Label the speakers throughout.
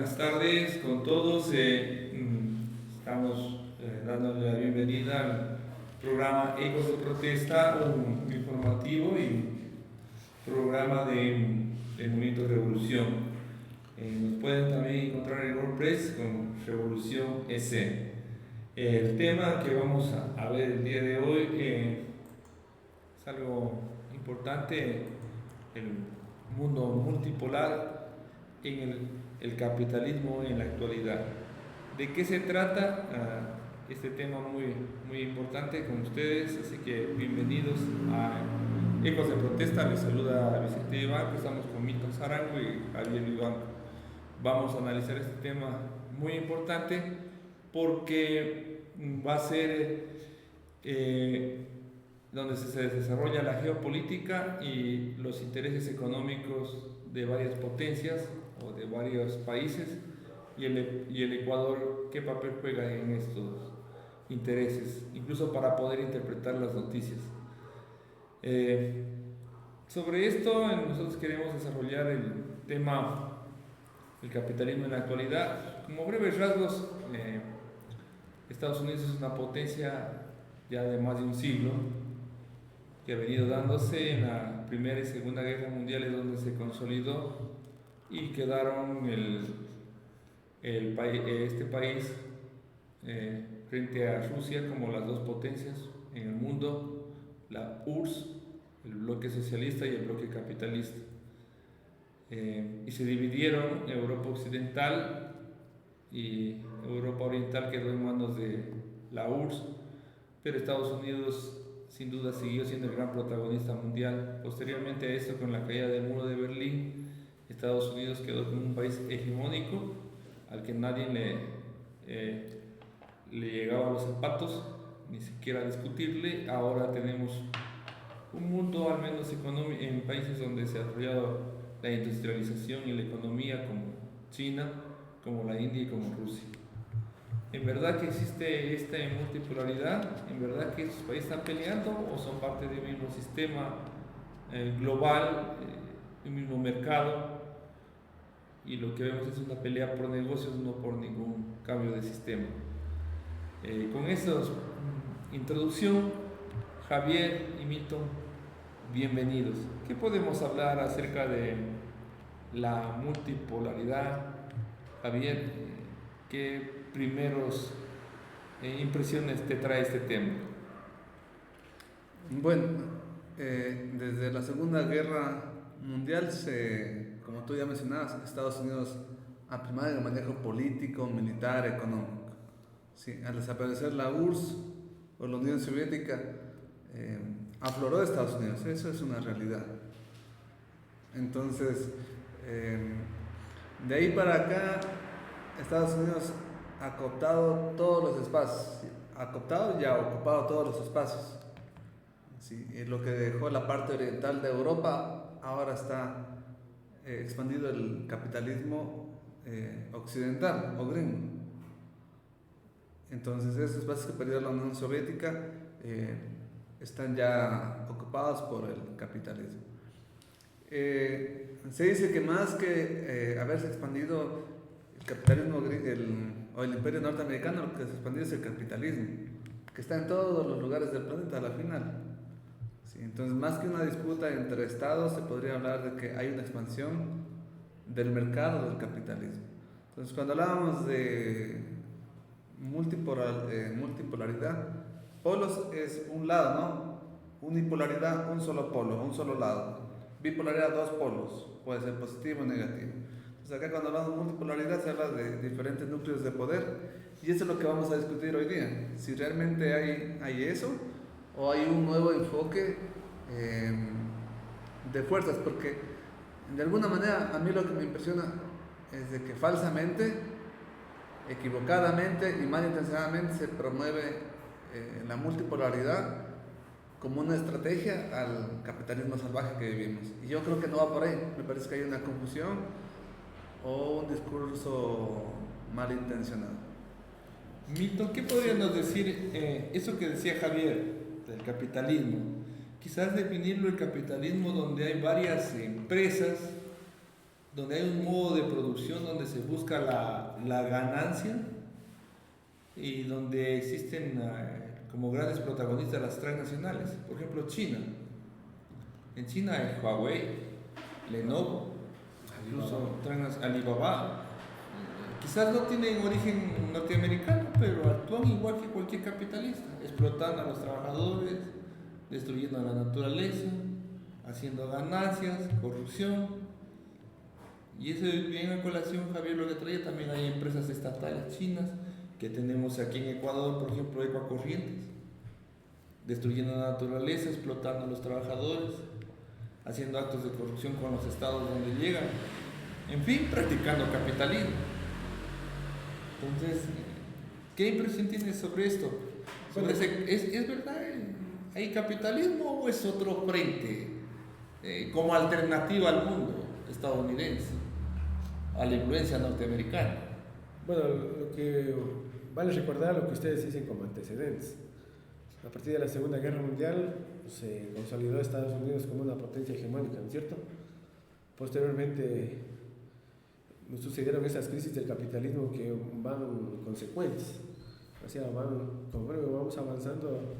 Speaker 1: buenas tardes con todos. Estamos dándole la bienvenida al programa Ecos de Protesta, un informativo y programa de Movimiento Revolución. Nos pueden también encontrar en WordPress con Revolución S. El tema que vamos a ver el día de hoy es algo importante, el mundo multipolar en el capitalismo en la actualidad. ¿De qué se trata? Este tema muy importante con ustedes, así que bienvenidos a Ecos de Protesta. Les saluda Vicente Iván, estamos con Milton Sarango y Javier Iván. Vamos a analizar este tema muy importante porque va a ser donde se desarrolla la geopolítica y los intereses económicos de varias potencias o de varios países y el Ecuador, qué papel juega en estos intereses, incluso para poder interpretar las noticias. Sobre esto nosotros queremos desarrollar el tema del capitalismo en la actualidad. Como breves rasgos, Estados Unidos es una potencia ya de más de un siglo, que ha venido dándose en la Primera y Segunda Guerra Mundial, donde se consolidó y quedaron este país frente a Rusia como las dos potencias en el mundo, la URSS, el bloque socialista y el bloque capitalista. Y se dividieron Europa Occidental y Europa Oriental quedó en manos de la URSS, pero Estados Unidos sin duda siguió siendo el gran protagonista mundial. Posteriormente a esto, con la caída del muro de Berlín, Estados Unidos quedó como un país hegemónico al que nadie le llegaba a los zapatos, ni siquiera a discutirle. Ahora tenemos un mundo, al menos económico, en países donde se ha desarrollado la industrialización y la economía, como China, como la India y como Rusia. ¿En verdad que existe esta multipolaridad? ¿En verdad que estos países están peleando o son parte de un mismo sistema global, un mismo mercado? Y lo que vemos es una pelea por negocios, no por ningún cambio de sistema. Con esta introducción, Javier y Milton, bienvenidos. ¿Qué podemos hablar acerca de la multipolaridad? Javier, ¿qué primeros impresiones te trae este tema?
Speaker 2: Bueno, desde la Segunda Guerra Mundial, como tú ya mencionabas, Estados Unidos ha primado el manejo político, militar, económico. Sí, al desaparecer la URSS o la Unión Soviética, afloró Estados Unidos, eso es una realidad. Entonces, de ahí para acá, Estados Unidos ha cooptado todos los espacios, ha cooptado y ha ocupado todos los espacios. Sí, lo que dejó la parte oriental de Europa, ahora está expandido el capitalismo occidental o gringo. Entonces esos espacios que perdió la Unión Soviética están ya ocupados por el capitalismo. Se dice que más que haberse expandido el capitalismo o el imperio norteamericano, lo que se expandió es el capitalismo, que está en todos los lugares del planeta a la final. Sí, entonces, más que una disputa entre estados, se podría hablar de que hay una expansión del mercado del capitalismo. Entonces, cuando hablábamos de multipolaridad, polos es un lado, ¿no? Unipolaridad, un solo polo, un solo lado. Bipolaridad, dos polos, puede ser positivo o negativo. Entonces, acá cuando hablamos de multipolaridad se habla de diferentes núcleos de poder, y eso es lo que vamos a discutir hoy día. Si realmente hay eso, o hay un nuevo enfoque de fuerzas, porque de alguna manera a mí lo que me impresiona es de que falsamente, equivocadamente y malintencionadamente se promueve la multipolaridad como una estrategia al capitalismo salvaje que vivimos, y yo creo que no va por ahí. Me parece que hay una confusión o un discurso malintencionado.
Speaker 1: Milton, ¿qué podríamos decir eso que decía Javier del capitalismo? Quizás definirlo el capitalismo donde hay varias empresas donde hay un modo de producción donde se busca la ganancia y donde existen como grandes protagonistas las transnacionales. Por ejemplo, China. En China hay Huawei, Lenovo, incluso Alibaba. Quizás no tienen origen norteamericano, pero actúan igual que cualquier capitalista, explotando a los trabajadores, destruyendo a la naturaleza, haciendo ganancias, corrupción. Y eso viene a colación, Javier, lo que traía. También hay empresas estatales chinas que tenemos aquí en Ecuador, por ejemplo, Ecuacorrientes, destruyendo la naturaleza, explotando a los trabajadores, haciendo actos de corrupción con los estados donde llegan, en fin, practicando capitalismo. Entonces, ¿qué impresión tienes sobre esto? ¿Es verdad? ¿Hay capitalismo o es otro frente como alternativa al mundo estadounidense, a la influencia norteamericana?
Speaker 3: Bueno, lo que vale recordar lo que ustedes dicen como antecedentes. A partir de la Segunda Guerra Mundial se consolidó Estados Unidos como una potencia hegemónica, ¿no es cierto? Posteriormente sucedieron esas crisis del capitalismo que van consecuentes, o sea, conforme vamos avanzando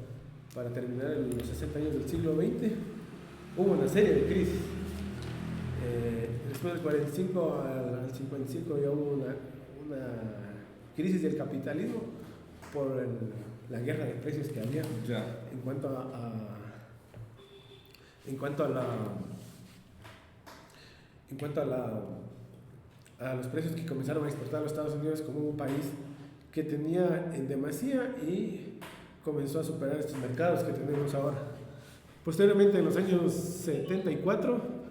Speaker 3: para terminar en los 60 años del siglo XX, hubo una serie de crisis. Después del 45 al 55 ya hubo una crisis del capitalismo por la guerra de precios que había en cuanto a los precios que comenzaron a exportar a los Estados Unidos como un país que tenía en demasía y comenzó a superar estos mercados que tenemos ahora. Posteriormente, en los años 74,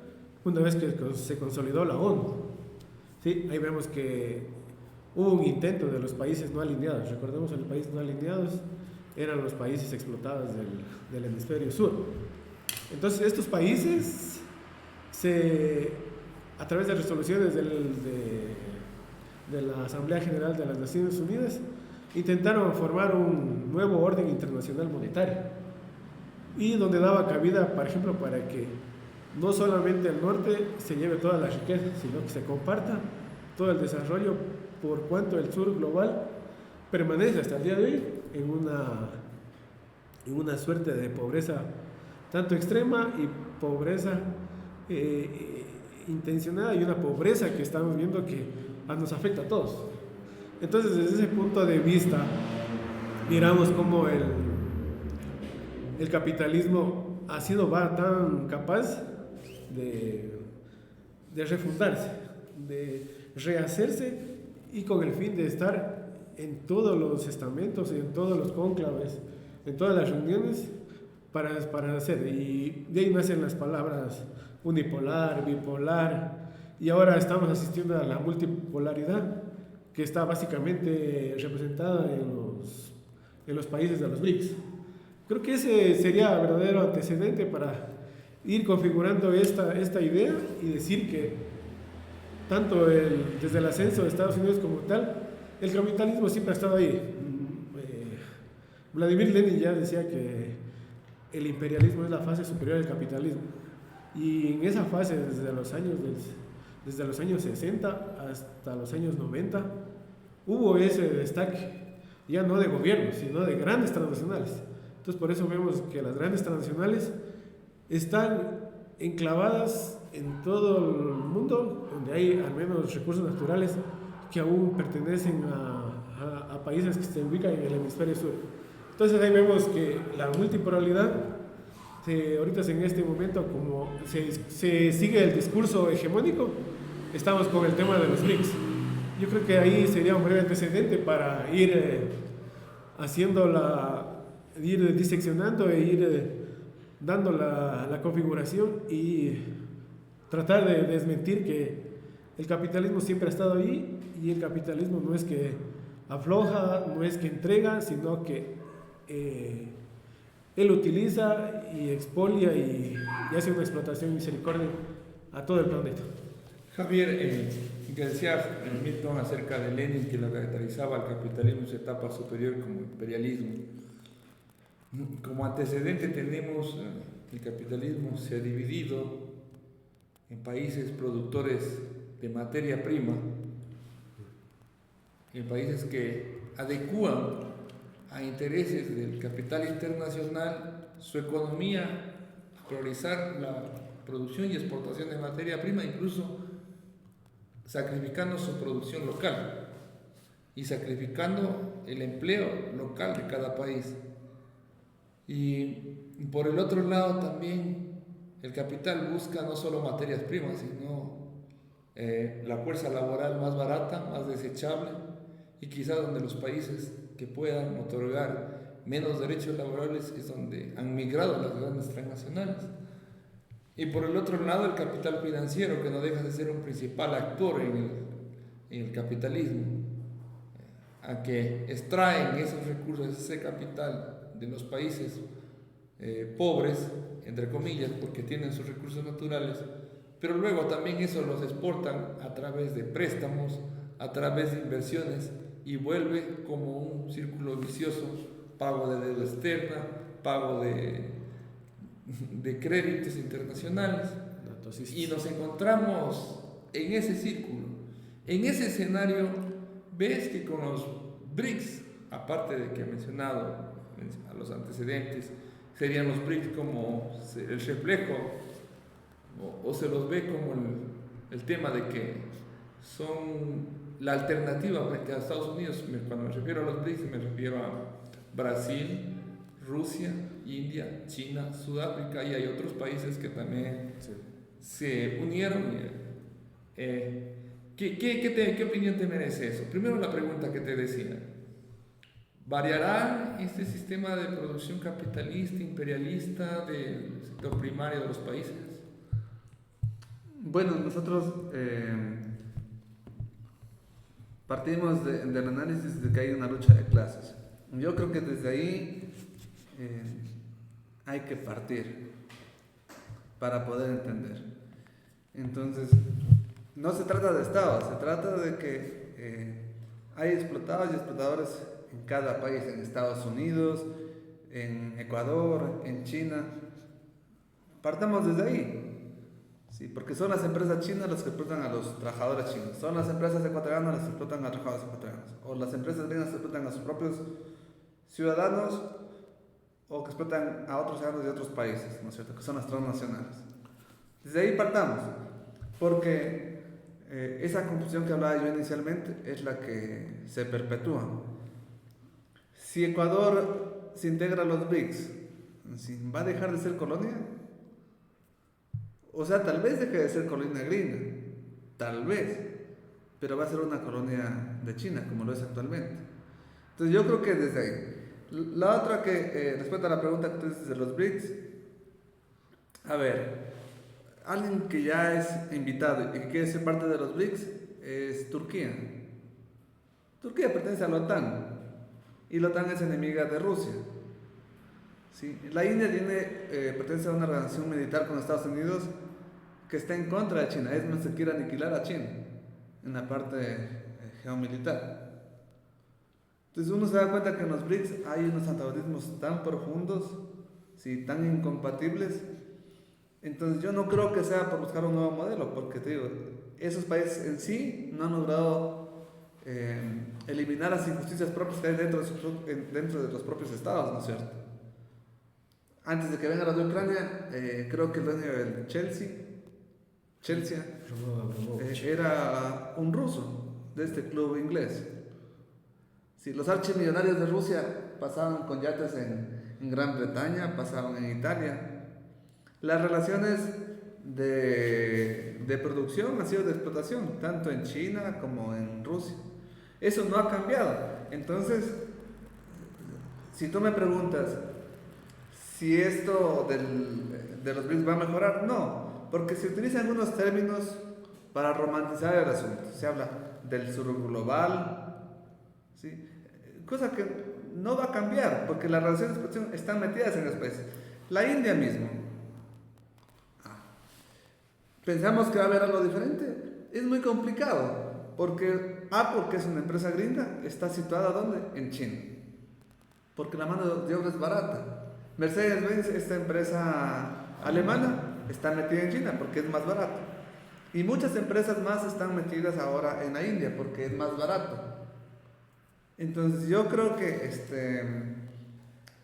Speaker 3: una vez que se consolidó la ONU, ¿sí? Ahí vemos que hubo un intento de los países no alineados. Recordemos que los países no alineados eran los países explotados del hemisferio sur. Entonces, estos países a través de resoluciones de la Asamblea General de las Naciones Unidas, intentaron formar un nuevo orden internacional monetario y donde daba cabida, por ejemplo, para que no solamente el norte se lleve toda la riqueza, sino que se comparta todo el desarrollo, por cuanto el sur global permanece hasta el día de hoy en una suerte de pobreza tanto extrema y pobreza intencionada, y una pobreza que estamos viendo que nos afecta a todos. Entonces, desde ese punto de vista, miramos cómo el capitalismo ha sido tan capaz de refundarse, de rehacerse, y con el fin de estar en todos los estamentos, en todos los cónclaves, en todas las reuniones para hacer. Y de ahí nacen las palabras unipolar, bipolar, y ahora estamos asistiendo a la multipolaridad que está básicamente representada en los países de los BRICS. Creo que ese sería verdadero antecedente para ir configurando esta idea y decir que tanto desde el ascenso de Estados Unidos como tal, el capitalismo siempre ha estado ahí. Vladimir Lenin ya decía que el imperialismo es la fase superior del capitalismo, y en esa fase desde los años 60 hasta los años 90 hubo ese destaque, ya no de gobiernos, sino de grandes transnacionales. Entonces, por eso vemos que las grandes transnacionales están enclavadas en todo el mundo, donde hay al menos recursos naturales que aún pertenecen a países que se ubican en el hemisferio sur. Entonces, ahí vemos que la multipolaridad, ahorita en este momento, como se sigue el discurso hegemónico, estamos con el tema de los BRICS. Yo creo que ahí sería un breve antecedente para ir ir diseccionando e ir dando la configuración y tratar de desmentir que el capitalismo siempre ha estado ahí, y el capitalismo no es que afloja, no es que entrega, sino que él utiliza y expolia y hace una explotación misericordia a todo el planeta.
Speaker 1: Javier, que decía Milton acerca de Lenin, que lo caracterizaba al capitalismo en su etapa superior como imperialismo. Como antecedente tenemos el capitalismo se ha dividido en países productores de materia prima, en países que adecúan a intereses del capital internacional su economía a priorizar la producción y exportación de materia prima, incluso sacrificando su producción local y sacrificando el empleo local de cada país. Y por el otro lado también el capital busca no solo materias primas, sino la fuerza laboral más barata, más desechable, y quizás donde los países que puedan otorgar menos derechos laborales es donde han migrado las grandes transnacionales. Y por el otro lado el capital financiero, que no deja de ser un principal actor en el capitalismo, a que extraen esos recursos, ese capital de los países pobres, entre comillas, porque tienen sus recursos naturales, pero luego también eso los exportan a través de préstamos, a través de inversiones, y vuelve como un círculo vicioso: pago de deuda externa, pago de créditos internacionales, y nos encontramos en ese círculo. En ese escenario ves que con los BRICS, aparte de que he mencionado a los antecedentes, serían los BRICS como el reflejo, o se los ve como el tema de que son la alternativa frente a Estados Unidos. Cuando me refiero a los BRICS me refiero a Brasil, Rusia, India, China, Sudáfrica, y hay otros países que también se unieron. ¿Qué opinión te merece eso? Primero la pregunta que te decía: ¿variará este sistema de producción capitalista, imperialista del sector primario de los países?
Speaker 2: Bueno, nosotros partimos del análisis de que hay una lucha de clases. Yo creo que desde ahí hay que partir para poder entender. Entonces, no se trata de estados, se trata de que hay explotados y explotadores en cada país, en Estados Unidos, en Ecuador, en China. Partamos desde ahí. Sí, porque son las empresas chinas las que explotan a los trabajadores chinos, son las empresas ecuatorianas las que explotan a los trabajadores ecuatorianos, o las empresas gringas que explotan a sus propios ciudadanos, o que explotan a otros ciudadanos de otros países, ¿no es cierto?, que son las transnacionales. Desde ahí partamos, porque esa confusión que hablaba yo inicialmente es la que se perpetúa. Si Ecuador se integra a los BRICS, ¿va a dejar de ser colonia? O sea, tal vez deje de ser colonia gringa, tal vez, pero va a ser una colonia de China, como lo es actualmente. Entonces yo creo que desde ahí. La otra que, respecto a la pregunta que tú dices de los BRICS, a ver, alguien que ya es invitado y que quiere ser parte de los BRICS es Turquía. Turquía pertenece a la OTAN, y la OTAN es enemiga de Rusia. ¿Sí? La India pertenece a una organización militar con Estados Unidos que está en contra de China, es más, se quiere aniquilar a China en la parte geomilitar. Entonces uno se da cuenta que en los BRICS hay unos antagonismos tan profundos, ¿sí?, tan incompatibles. Entonces yo no creo que sea por buscar un nuevo modelo, porque te digo, esos países en sí no han logrado eliminar las injusticias propias que hay dentro de los propios estados, ¿no es cierto? Antes de que venga la de Ucrania, creo que el dueño del Chelsea era un ruso de este club inglés. Sí, los archimillonarios de Rusia pasaban con yates en Gran Bretaña, pasaban en Italia. Las relaciones de producción han sido de explotación, tanto en China como en Rusia. Eso no ha cambiado. Entonces, si tú me preguntas si esto de los BRICS va a mejorar, no, porque se utilizan unos términos para romantizar el asunto. Se habla del sur global, ¿sí?, cosa que no va a cambiar, porque las relaciones de explotación están metidas en los países. La India mismo. ¿Pensamos que va a haber algo diferente? Es muy complicado, porque Apple, que es una empresa gringa, está situada ¿dónde? En China, porque la mano de obra es barata. Mercedes-Benz, esta empresa alemana, está metida en China porque es más barato. Y muchas empresas más están metidas ahora en la India porque es más barato. Entonces yo creo que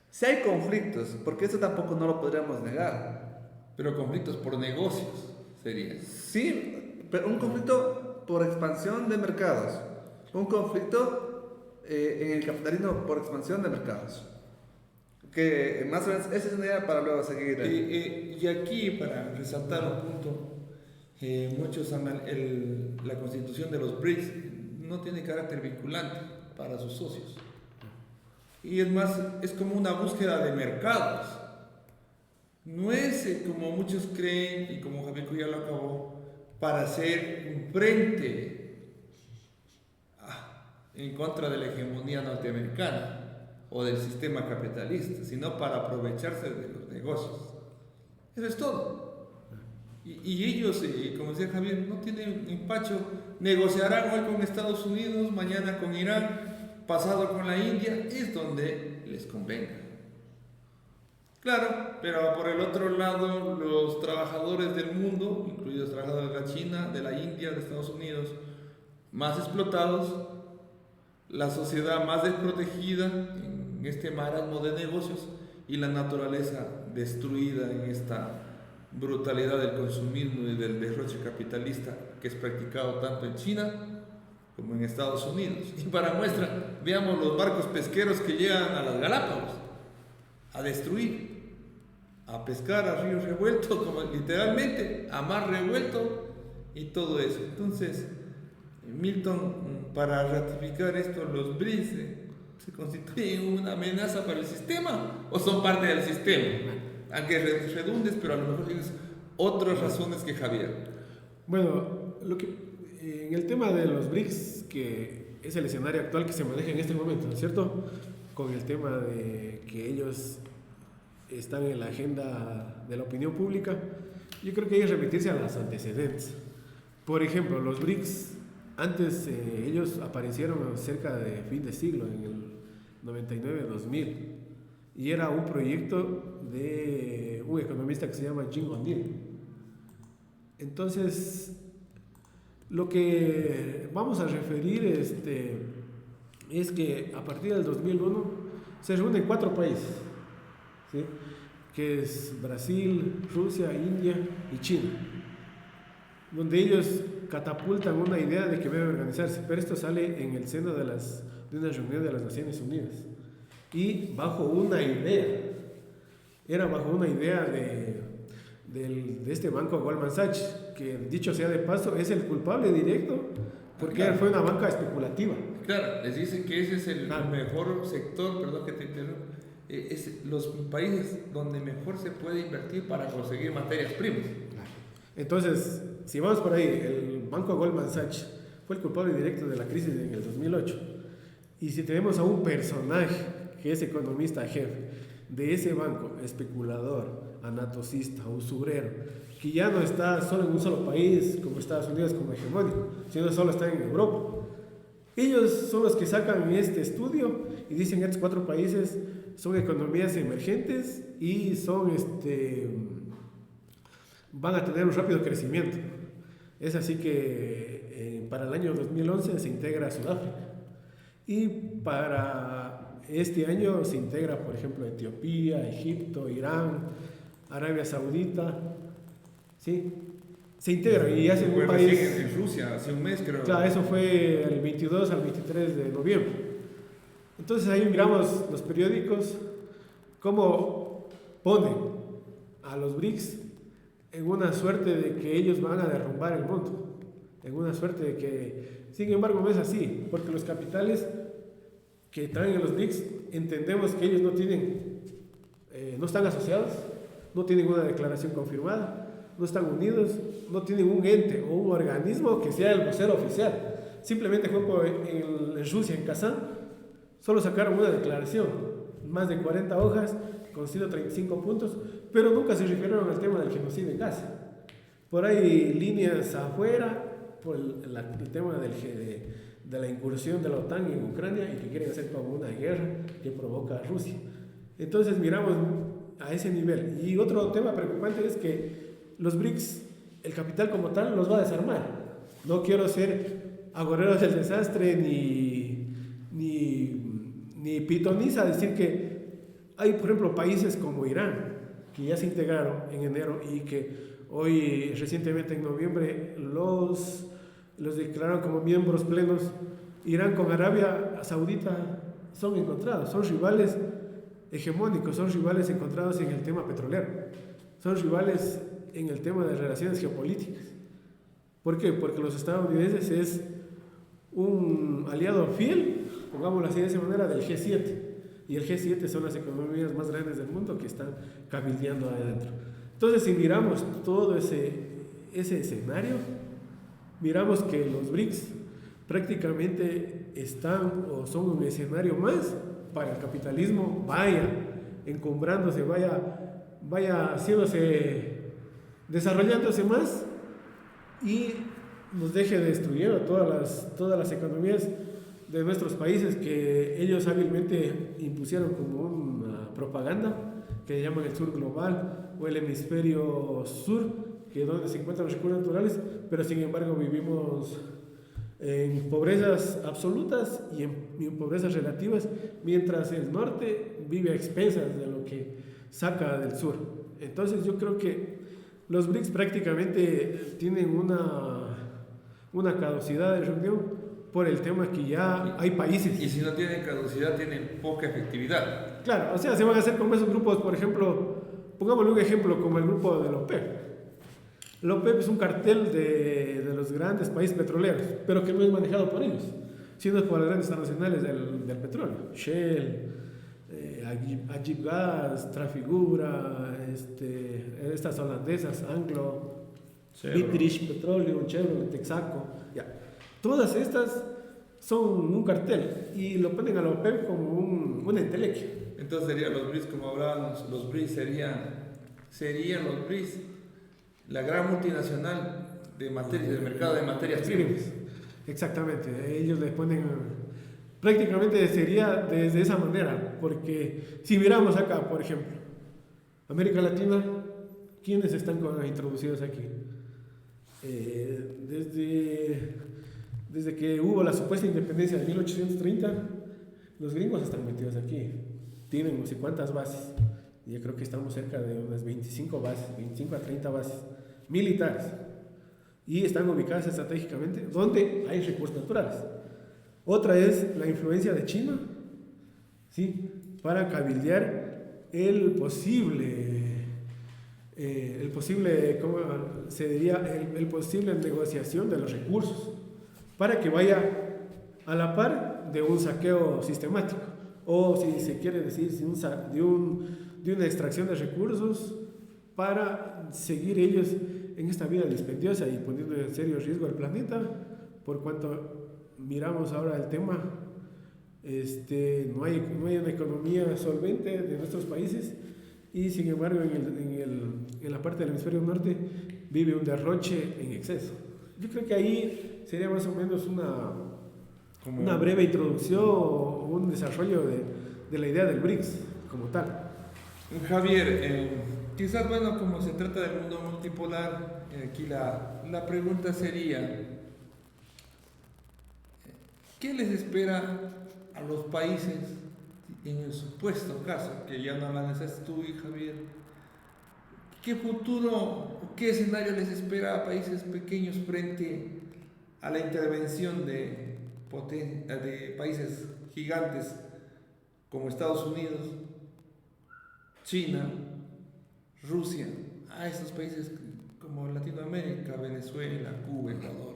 Speaker 2: si hay conflictos, porque eso tampoco no lo podríamos negar.
Speaker 1: Pero conflictos por negocios sería.
Speaker 2: Sí, pero un conflicto por expansión de mercados. Un conflicto en el capitalismo por expansión de mercados. Que más o menos esa es una idea para luego seguir.
Speaker 1: Y aquí, para resaltar un punto, muchos la constitución de los BRICS no tiene carácter vinculante para sus socios. Y es más, es como una búsqueda de mercados. No es como muchos creen, y como Javier Cuya lo acabó, para hacer un frente en contra de la hegemonía norteamericana o del sistema capitalista, sino para aprovecharse de los negocios. Eso es todo. Y ellos, como decía Javier, no tienen empacho. Negociarán hoy con Estados Unidos, mañana con Irán, pasado con la India, es donde les convenga. Claro, pero por el otro lado, los trabajadores del mundo, incluidos trabajadores de la China, de la India, de Estados Unidos, más explotados, la sociedad más desprotegida en este marasmo de negocios y la naturaleza destruida en esta brutalidad del consumismo y del derroche capitalista que es practicado tanto en China como en Estados Unidos. Y para muestra, veamos los barcos pesqueros que llegan a las Galápagos a destruir, a pescar a río revuelto, como literalmente, a mar revuelto y todo eso. Entonces, Milton, para ratificar esto, los BRICS se constituyen una amenaza para el sistema o son parte del sistema, aunque redundes, pero a lo mejor tienes otras razones que Javier.
Speaker 3: Bueno, en el tema de los BRICS, que es el escenario actual que se maneja en este momento, ¿cierto? Con el tema de que ellos están en la agenda de la opinión pública, yo creo que hay que remitirse a los antecedentes. Por ejemplo, los BRICS, antes ellos aparecieron cerca de fin de siglo, en el 99-2000, y era un proyecto de un economista que se llama Jim O'Neill. Entonces, lo que vamos a referir es que a partir del 2001 se reúnen 4 países, ¿sí? Que es Brasil, Rusia, India y China, donde ellos catapultan una idea de que debe organizarse, pero esto sale en el seno de una reunión de las Naciones Unidas y bajo una idea, de este banco Goldman Sachs, que dicho sea de paso es el culpable directo porque fue una banca especulativa.
Speaker 1: Claro, les dice que ese es el mejor sector, perdón que te interrumpa, es los países donde mejor se puede invertir para conseguir materias primas.
Speaker 3: Entonces, si vamos por ahí, el banco Goldman Sachs fue el culpable directo de la crisis en el 2008. Y si tenemos a un personaje que es economista jefe de ese banco, especulador, anatocista, usurero, que ya no está solo en un solo país como Estados Unidos como hegemónico, sino solo está en Europa. Ellos son los que sacan este estudio y dicen que estos 4 países son economías emergentes y van a tener un rápido crecimiento. Es así que para el año 2011 se integra Sudáfrica y para este año se integra, por ejemplo, Etiopía, Egipto, Irán, Arabia Saudita, ¿sí? Se integra y hacen un país...
Speaker 1: En Rusia, hace un mes creo.
Speaker 3: Claro, eso fue el 22 al 23 de noviembre. Entonces ahí miramos los periódicos cómo ponen a los BRICS en una suerte de que ellos van a derrumbar el mundo, en una suerte de que, sin embargo, no es así, porque los capitales que están en los BRICS entendemos que ellos no están asociados, no tienen una declaración confirmada, no están unidos, no tienen un ente o un organismo que sea el vocero oficial. Simplemente fue en Rusia, en Kazán, solo sacaron una declaración, más de 40 hojas, con 135 puntos, pero nunca se refirieron al tema del genocidio en Gaza. Por ahí líneas afuera, por el tema de la incursión de la OTAN en Ucrania y que quieren hacer como una guerra que provoca a Rusia. Entonces miramos a ese nivel. Y otro tema preocupante es que los BRICS el capital como tal los va a desarmar. No quiero ser agoreros del desastre ni pitoniza decir que hay, por ejemplo, países como Irán, que ya se integraron en enero y que hoy, recientemente en noviembre, los declararon como miembros plenos. Irán con Arabia Saudita son encontrados, son rivales hegemónicos, son rivales encontrados en el tema petrolero, son rivales en el tema de relaciones geopolíticas. ¿Por qué? Porque los estadounidenses es un aliado fiel, pongámoslo así de esa manera, del G7. Y el G7 son las economías más grandes del mundo que están cabildeando ahí adentro. Entonces, si miramos todo ese escenario, miramos que los BRICS prácticamente están o son un escenario más para el capitalismo vaya encumbrándose, vaya haciéndose, desarrollándose más y nos deje destruyendo todas las economías de nuestros países que ellos hábilmente impusieron como una propaganda que llaman el sur global o el hemisferio sur, que es donde se encuentran los recursos naturales, pero sin embargo vivimos en pobrezas absolutas y en pobrezas relativas, mientras el norte vive a expensas de lo que saca del sur. Entonces yo creo que los BRICS prácticamente tienen una caducidad de reunión por el tema que ya hay países.
Speaker 1: Y si no tienen caducidad, tienen poca efectividad.
Speaker 3: Claro, o sea, se van a hacer como esos grupos, por ejemplo, pongámosle un ejemplo como el grupo de la OPEP. La OPEP es un cartel de los grandes países petroleros, pero que no es manejado por ellos, sino por las grandes transnacionales del petróleo. Shell, Agibgas, Trafigura, estas holandesas, Anglo, British Petroleum, Chevron, Texaco, ya. Todas estas son un cartel y lo ponen a la OPEP como una entelequia.
Speaker 1: Entonces serían los BRICS, como hablábamos, los BRICS serían los BRICS la gran multinacional de materias, del mercado de materias primas.
Speaker 3: Exactamente, ellos le ponen, prácticamente sería desde esa manera, porque si miramos acá, por ejemplo, América Latina, ¿quiénes están introducidos aquí? Desde que hubo la supuesta independencia de 1830, los gringos están metidos aquí, tienen no sé cuántas bases. Yo creo que estamos cerca de unas 25 a 30 bases militares y están ubicadas estratégicamente donde hay recursos naturales. Otra es la influencia de China, ¿sí? Para cabildear el posible ¿cómo se diría? El posible negociación de los recursos para que vaya a la par de un saqueo sistemático o, si se quiere decir, de una extracción de recursos para seguir ellos en esta vida dispendiosa y poniendo en serio riesgo al planeta. Por cuanto miramos ahora el tema, no hay una economía solvente de nuestros países y sin embargo en la parte del hemisferio norte vive un derroche en exceso. Yo creo que ahí sería más o menos una breve introducción o un desarrollo de la idea del BRICS como tal.
Speaker 1: Javier, quizás, bueno, como se trata del mundo multipolar, aquí la pregunta sería, ¿qué les espera a los países en el supuesto caso, que ya no analizas tú y Javier? ¿Qué futuro, qué escenario les espera a países pequeños frente a la intervención de países gigantes como Estados Unidos, China, Rusia, a estos países como Latinoamérica, Venezuela, Cuba, Ecuador?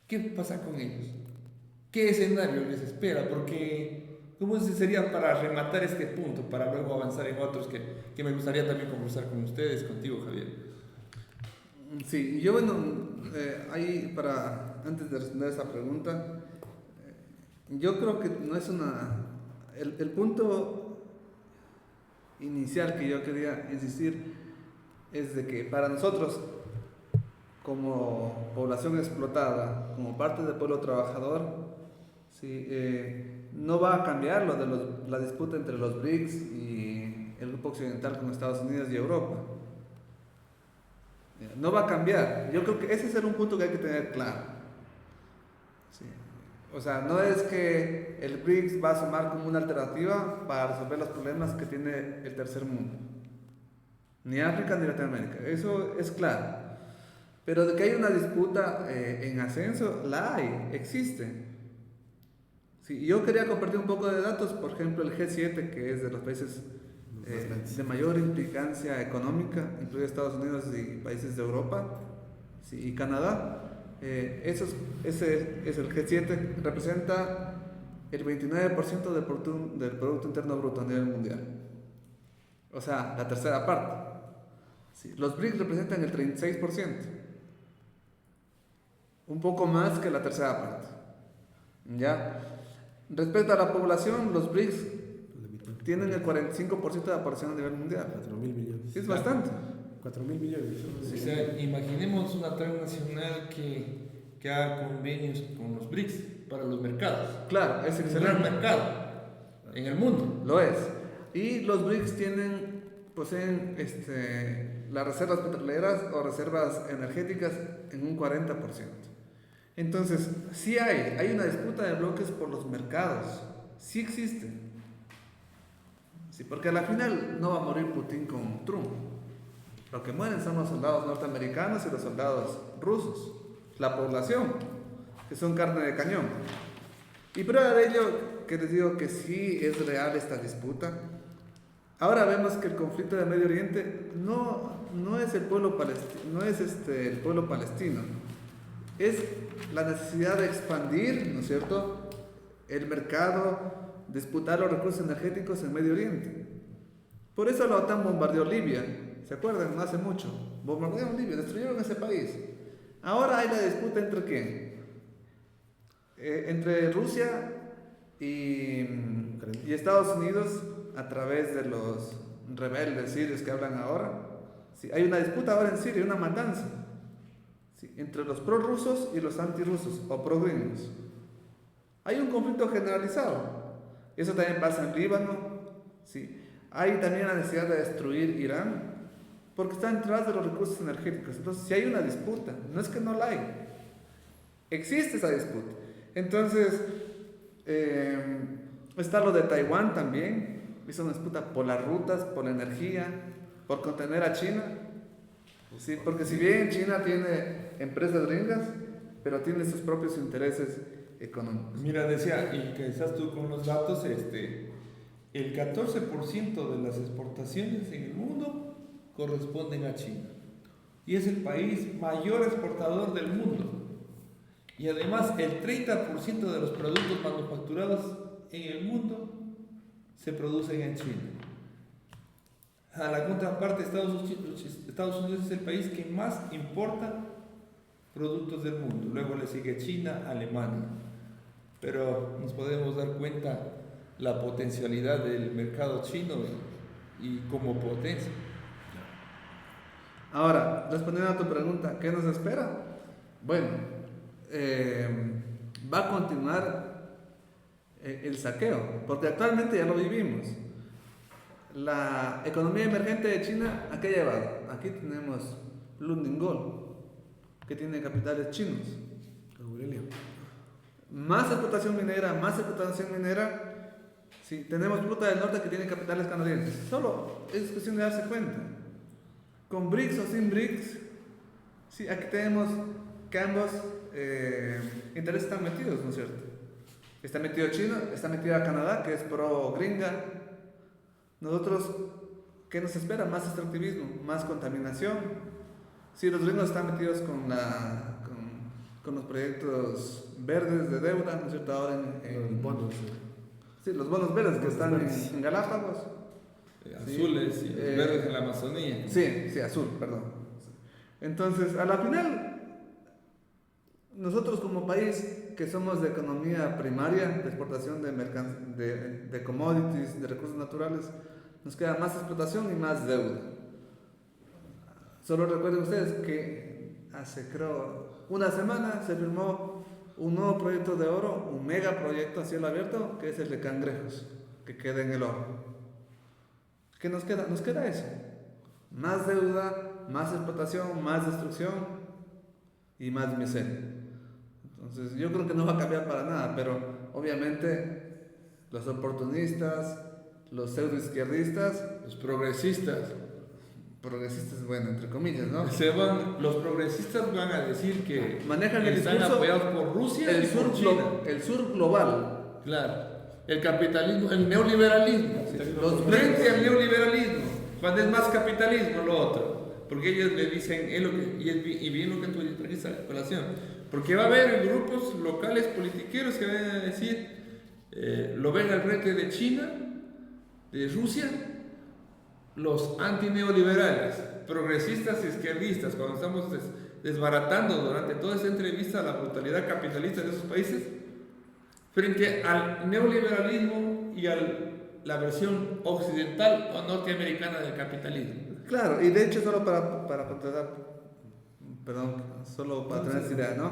Speaker 1: ¿Qué pasa con ellos? ¿Qué escenario les espera? Porque, ¿cómo sería para rematar este punto, para luego avanzar en otros que me gustaría también conversar con ustedes, contigo, Javier?
Speaker 2: Sí, yo ahí antes de responder esa pregunta, yo creo que no es el punto inicial que yo quería insistir es de que para nosotros, como población explotada, como parte del pueblo trabajador, ¿sí? No va a cambiar lo de la disputa entre los BRICS y el grupo occidental como Estados Unidos y Europa. No va a cambiar. Yo creo que ese es un punto que hay que tener claro. Sí. O sea, no es que el BRICS va a sumar como una alternativa para resolver los problemas que tiene el tercer mundo. Ni África ni Latinoamérica. Eso es claro. Pero de que hay una disputa en ascenso, la hay, existe. Sí, yo quería compartir un poco de datos, por ejemplo, el G7, que es de los países de mayor implicancia económica, incluye Estados Unidos y países de Europa, sí, y Canadá. Ese es el G7, representa el 29% del Producto Interno Bruto a nivel mundial. O sea, la tercera parte. Sí, los BRICS representan el 36%. Un poco más que la tercera parte. ¿Ya? Respecto a la población, los BRICS tienen el 45% de la población a nivel mundial.
Speaker 3: 4.000 millones.
Speaker 2: Es bastante.
Speaker 3: 4.000 millones.
Speaker 1: O sea, imaginemos una transnacional que haga convenios con los BRICS para los mercados.
Speaker 2: Claro, es
Speaker 1: Un gran
Speaker 2: excelente.
Speaker 1: mercado en el mundo.
Speaker 2: Lo es. Y los BRICS poseen las reservas petroleras o reservas energéticas en un 40%. Entonces, sí hay una disputa de bloques por los mercados. Sí existe. Sí, porque a la final no va a morir Putin con Trump. Lo que mueren son los soldados norteamericanos y los soldados rusos. La población, que son carne de cañón. Y prueba de ello que les digo que sí es real esta disputa. Ahora vemos que el conflicto de Medio Oriente no es el pueblo palestino, el pueblo palestino. Es la necesidad de expandir, ¿no es cierto?, el mercado, disputar los recursos energéticos en Medio Oriente. Por eso la OTAN bombardeó Libia. ¿Se acuerdan? No hace mucho. Bombardearon Libia, destruyeron ese país. Ahora hay la disputa entre ¿quién? Entre Rusia y Estados Unidos a través de los rebeldes sirios que hablan ahora. Sí, hay una disputa ahora en Siria, una matanza. Sí, entre los prorrusos y los antirrusos o progringos. Hay un conflicto generalizado. Eso también pasa en Líbano. Sí. Hay también la necesidad de destruir Irán porque están detrás de los recursos energéticos. Entonces, si hay una disputa, no es que no la hay. Existe esa disputa. Entonces, está lo de Taiwán también. Es una disputa por las rutas, por la energía, por contener a China. Sí, porque si bien China tiene empresas gringas, pero tiene sus propios intereses económicos.
Speaker 1: Mira, decía, y que estás tú con los datos, el 14% de las exportaciones en el mundo corresponden a China. Y es el país mayor exportador del mundo. Y además el 30% de los productos manufacturados en el mundo se producen en China. A la contraparte, Estados Unidos es el país que más importa productos del mundo. Luego le sigue China, Alemania. Pero nos podemos dar cuenta la potencialidad del mercado chino y como potencia.
Speaker 2: Ahora, respondiendo a tu pregunta, ¿qué nos espera? Bueno, va a continuar el saqueo, porque actualmente ya lo vivimos. La economía emergente de China, ¿a qué ha llevado? Aquí tenemos Lundin-Gold, que tiene capitales chinos.
Speaker 3: Aurelia.
Speaker 2: Más explotación minera. Sí, tenemos Fruta del Norte que tiene capitales canadienses. Solo es cuestión de darse cuenta. Con BRICS o sin BRICS, sí, aquí tenemos que ambos intereses están metidos, ¿no es cierto? Está metido China, está metido Canadá, que es pro gringa. Nosotros, ¿qué nos espera? Más extractivismo, más contaminación. Sí, los gringos están metidos con los proyectos verdes de deuda, ¿no es cierto? Ahora
Speaker 3: Los bonos.
Speaker 2: Sí, los bonos verdes que están en Galápagos.
Speaker 1: Azules y verdes en la Amazonía.
Speaker 2: Sí, azul, perdón. Entonces, a la final, nosotros como país que somos de economía primaria, de exportación de commodities, de recursos naturales, nos queda más explotación y más deuda. Solo recuerden ustedes que hace creo una semana se firmó un nuevo proyecto de oro, un megaproyecto a cielo abierto, que es el de Cangrejos, que queda en el oro. ¿Qué nos queda? Nos queda eso. Más deuda, más explotación, más destrucción y más miseria. Entonces yo creo que no va a cambiar para nada, pero obviamente los oportunistas, los pseudoizquierdistas,
Speaker 1: Los progresistas.
Speaker 2: bueno, entre comillas, ¿no?
Speaker 1: Los progresistas van a decir que
Speaker 2: Manejan el
Speaker 1: están
Speaker 2: discurso,
Speaker 1: apoyados por Rusia y por China.
Speaker 2: el sur global.
Speaker 1: Claro. El capitalismo, el neoliberalismo.
Speaker 2: Los
Speaker 1: Frente al neoliberalismo. Cuando es más capitalismo, lo otro. Porque ellos le dicen, es lo que, y bien lo que tú trajiste a la colación. Porque va a haber grupos locales politiqueros que van a decir, lo ven al frente de China, de Rusia, los antineoliberales, progresistas y izquierdistas, cuando estamos desbaratando durante toda esta entrevista la brutalidad capitalista de esos países, frente al neoliberalismo y a la versión occidental o norteamericana del capitalismo.
Speaker 2: Claro, y de hecho solo para contratar, perdón, solo para tener esa idea, ¿no?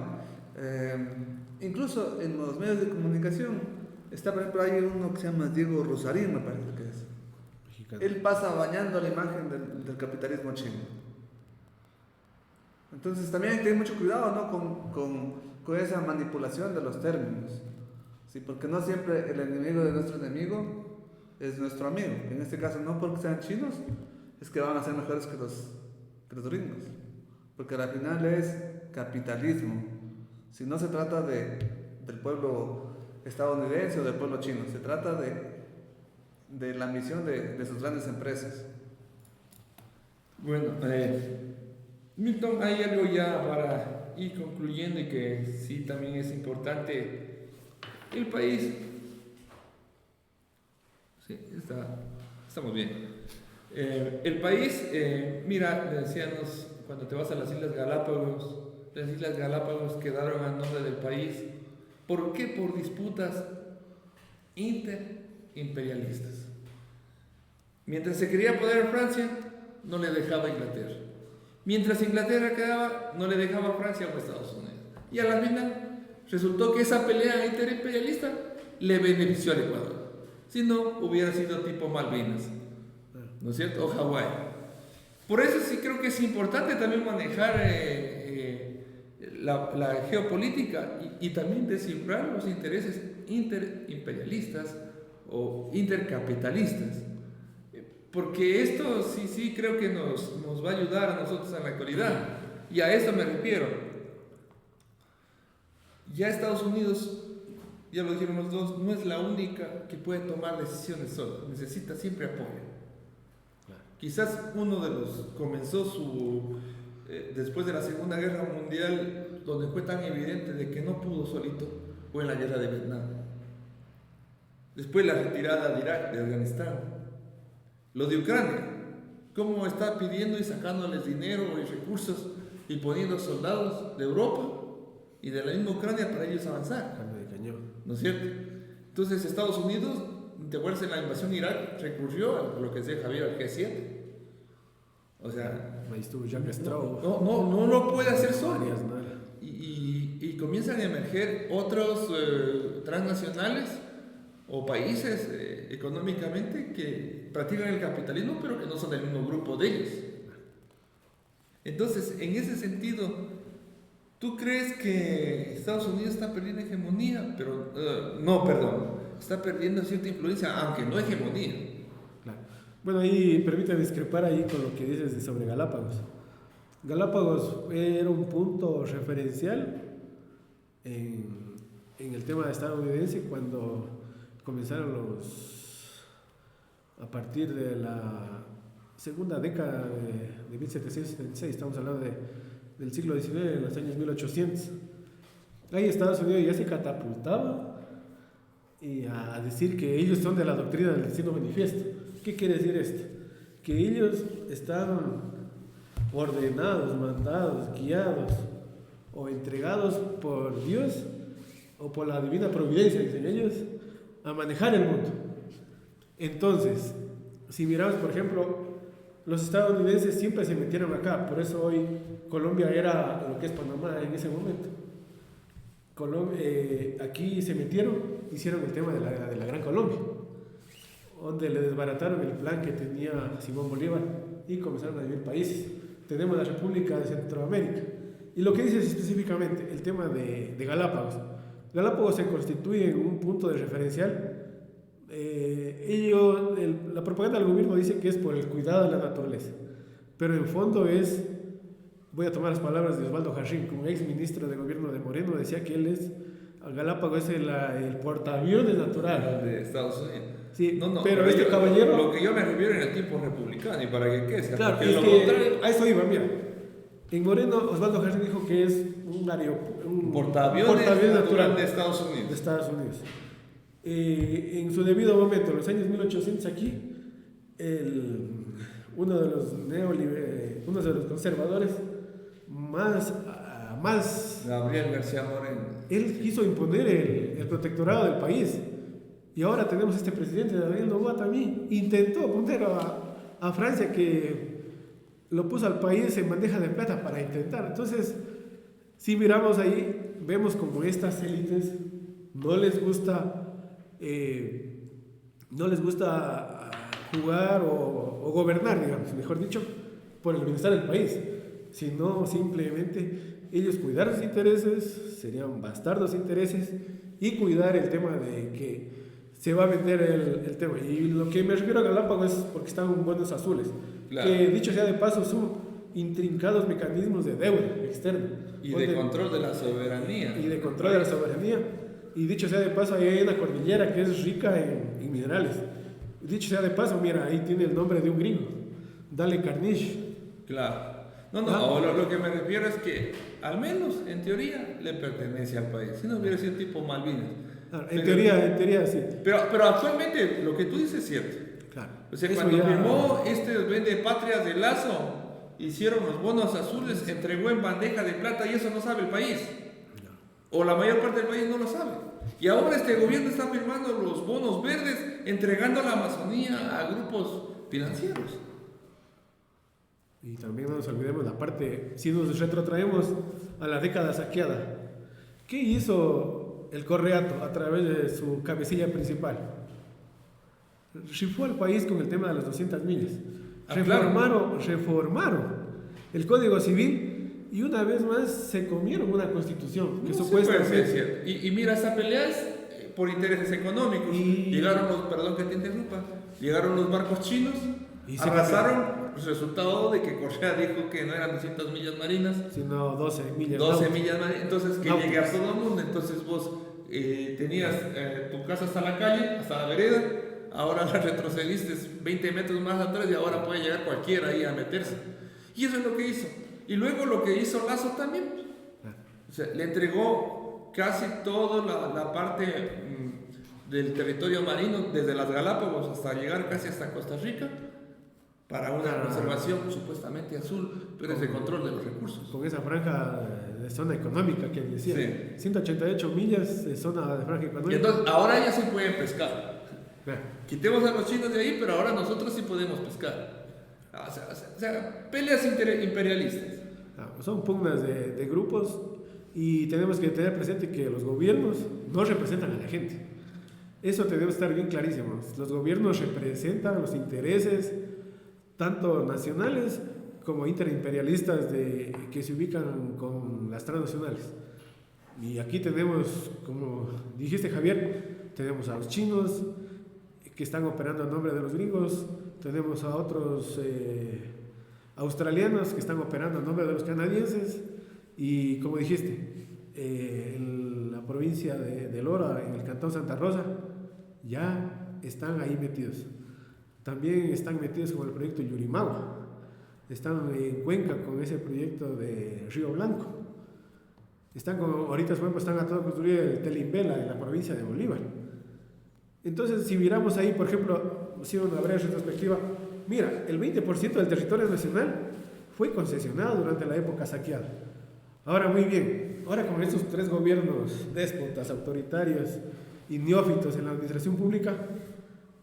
Speaker 2: Incluso en los medios de comunicación está, por ejemplo, hay uno que se llama Diego Rosarín, me parece que es.
Speaker 3: Mexicano.
Speaker 2: Él pasa bañando la imagen del capitalismo chino. Entonces también hay que tener mucho cuidado, ¿no? con esa manipulación de los términos. Sí, porque no siempre el enemigo de nuestro enemigo es nuestro amigo. En este caso, no porque sean chinos, es que van a ser mejores que los gringos. Porque al final es capitalismo. Si no se trata del pueblo estadounidense o del pueblo chino, se trata de la ambición de sus grandes empresas.
Speaker 1: Bueno, Milton, hay algo ya para ir concluyendo y que sí también es importante. El país, sí, estamos bien. El país, mira, decíamos, cuando te vas a las Islas Galápagos quedaron al nombre del país. ¿Por qué? Por disputas interimperialistas. Mientras se quería poder Francia, no le dejaba Inglaterra. Mientras Inglaterra quedaba, no le dejaba Francia o Estados Unidos. Y a la final resultó que esa pelea interimperialista le benefició al Ecuador. Si no, hubiera sido tipo Malvinas, ¿no es cierto? O Hawái. Por eso sí creo que es importante también manejar la geopolítica y también descifrar los intereses interimperialistas o intercapitalistas. Porque esto sí creo que nos va a ayudar a nosotros en la actualidad. Y a eso me refiero. Ya Estados Unidos, ya lo dijeron los dos, no es la única que puede tomar decisiones sola, necesita siempre apoyo. Claro. Quizás uno de los comenzó después de la Segunda Guerra Mundial, donde fue tan evidente de que no pudo solito, fue en la guerra de Vietnam. Después la retirada de Irak, de Afganistán. Lo de Ucrania, cómo está pidiendo y sacándoles dinero y recursos y poniendo soldados de Europa y de la misma Ucrania para ellos avanzar. ¿No es cierto? Entonces Estados Unidos, ¿te acuerdas en la invasión de Irak? Recurrió a lo que decía Javier al G7. O sea,
Speaker 3: ahí estuvo Jacques Straub.
Speaker 1: No lo puede hacer solo. Y comienzan a emerger otros transnacionales o países económicamente que practican el capitalismo, pero que no son del mismo grupo de ellos. Entonces, en ese sentido, ¿tú crees que Estados Unidos está perdiendo hegemonía? Pero, está perdiendo cierta influencia, aunque no hegemonía.
Speaker 3: Claro. Bueno, ahí permítame discrepar ahí con lo que dices sobre Galápagos. Galápagos era un punto referencial en el tema estadounidense cuando comenzaron a partir de la segunda década de 1776, estamos hablando del siglo XIX, en los años 1800. Ahí Estados Unidos ya se catapultaba y a decir que ellos son de la doctrina del destino manifiesto. ¿Qué quiere decir esto? Que ellos están ordenados, mandados, guiados o entregados por Dios o por la divina providencia, dicen ellos, a manejar el mundo. Entonces, si miramos, por ejemplo, los estadounidenses siempre se metieron acá, por eso hoy Colombia era lo que es Panamá en ese momento. Aquí se metieron, hicieron el tema de la Gran Colombia, donde le desbarataron el plan que tenía Simón Bolívar y comenzaron a vivir países. Tenemos la República de Centroamérica. Y lo que dices específicamente, el tema de Galápagos. Galápagos se constituye en un punto de referencial. La propaganda del gobierno dice que es por el cuidado de la naturaleza, pero en fondo es, voy a tomar las palabras de Osvaldo Jarrín, como ex ministro de gobierno de Moreno, decía que él es, Galápagos es el portaaviones natural
Speaker 1: de Estados Unidos.
Speaker 3: Sí,
Speaker 1: no,
Speaker 3: pero este caballero...
Speaker 1: Lo que yo me refiero en el tiempo republicano, y para que quede.
Speaker 3: Claro, es que a eso iba, mira. En Moreno, Osvaldo Jarrín dijo que es un
Speaker 1: portaaviones natural de Estados Unidos.
Speaker 3: De Estados Unidos. En su debido momento, en los años 1800 aquí, uno de los conservadores más
Speaker 1: Gabriel García Moreno,
Speaker 3: él quiso imponer el protectorado del país, y ahora tenemos este presidente, Daniel Noboa, también intentó poner a Francia, que lo puso al país en bandeja de plata para intentar. Entonces, si miramos ahí, vemos como estas élites no les gusta jugar o gobernar, digamos, mejor dicho, por el bienestar del país, sino simplemente ellos cuidar sus intereses, serían bastardos intereses, y cuidar el tema de que se va a vender el tema. Y lo que me refiero a Galápagos es porque están buenos azules, claro, que dicho sea de paso son intrincados mecanismos de deuda externa
Speaker 1: y de control de la soberanía.
Speaker 3: Y dicho sea de paso, hay una cordillera que es rica en minerales. Dicho sea de paso, mira, ahí tiene el nombre de un gringo, Dale Carnegie.
Speaker 1: Claro. Lo que me refiero es que, al menos en teoría, le pertenece al país. Si no hubiera sido tipo Malvinas.
Speaker 3: Claro, en teoría sí.
Speaker 1: Pero actualmente lo que tú dices es cierto.
Speaker 3: Claro.
Speaker 1: O sea, cuando firmó vende patrias de Lazo, hicieron los bonos azules, entregó en bandeja de plata, y eso no sabe el país. O la mayor parte del país no lo sabe. Y ahora este gobierno está firmando los bonos verdes, entregando a la Amazonía a grupos financieros.
Speaker 3: Y también no nos olvidemos la parte, si nos retrotraemos a la década saqueada, ¿qué hizo el Correato a través de su cabecilla principal? Rifó al país con el tema de las 200 millas. Reformaron el Código Civil, y una vez más se comieron una constitución que supuestamente...
Speaker 1: Y mira, esta pelea es por intereses económicos. Llegaron los barcos chinos, arrasaron. Resultado de que Correa dijo que no eran 200 millas marinas,
Speaker 3: sino 12 millas
Speaker 1: marinas. Entonces, que llegue a todo el mundo. Entonces, vos tenías tu casa hasta la calle, hasta la vereda. Ahora la retrocediste 20 metros más atrás, y ahora puede llegar cualquiera ahí a meterse. Y eso es lo que hizo. Y luego lo que hizo Lazo también. O sea, le entregó casi toda la parte del territorio marino, desde las Galápagos hasta llegar casi hasta Costa Rica, para una conservación supuestamente azul, pero es de control de los recursos.
Speaker 3: Con esa franja de zona económica que decía,
Speaker 1: sí.
Speaker 3: 188 millas de zona de franja económica.
Speaker 1: Y entonces, ahora ya se pueden pescar. Quitemos a los chinos de ahí, pero ahora nosotros sí podemos pescar. O sea, peleas imperialistas.
Speaker 3: Son pugnas de grupos, y tenemos que tener presente que los gobiernos no representan a la gente. Eso debe estar bien clarísimo. Los gobiernos representan los intereses tanto nacionales como interimperialistas que se ubican con las transnacionales. Y aquí tenemos, como dijiste, Javier, tenemos a los chinos que están operando en nombre de los gringos, tenemos a otros australianos que están operando en nombre de los canadienses, y como dijiste, en la provincia de Lora, en el cantón Santa Rosa, ya están ahí metidos. También están metidos con el proyecto Yurimagua, están en Cuenca con ese proyecto de Río Blanco, ahorita están a todo construir el Telimbela en la provincia de Bolívar. Entonces, si miramos ahí, por ejemplo, si una breve retrospectiva, mira, el 20% del territorio nacional fue concesionado durante la época saqueada. Ahora, muy bien, ahora con estos 3 gobiernos déspotas, autoritarios y neófitos en la administración pública,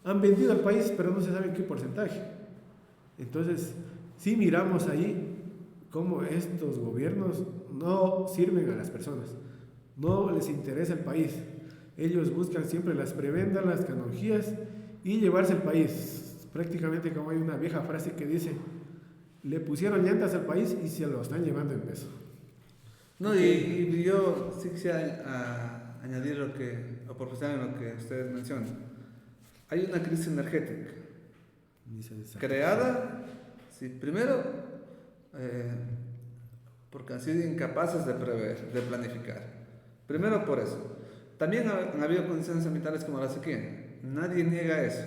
Speaker 3: han vendido al país, pero no se sabe en qué porcentaje. Entonces, si miramos ahí cómo estos gobiernos no sirven a las personas, no les interesa el país. Ellos buscan siempre las prebendas, las canonjías y llevarse el país. Prácticamente, como hay una vieja frase que dice, le pusieron llantas al país y se lo están llevando en peso.
Speaker 2: No, y yo sí quisiera añadir o profundizar en lo que ustedes mencionan. Hay una crisis energética creada, sí, primero, porque han sido incapaces de prever, de planificar. Primero por eso. También han habido condiciones ambientales como la sequía. Nadie niega eso.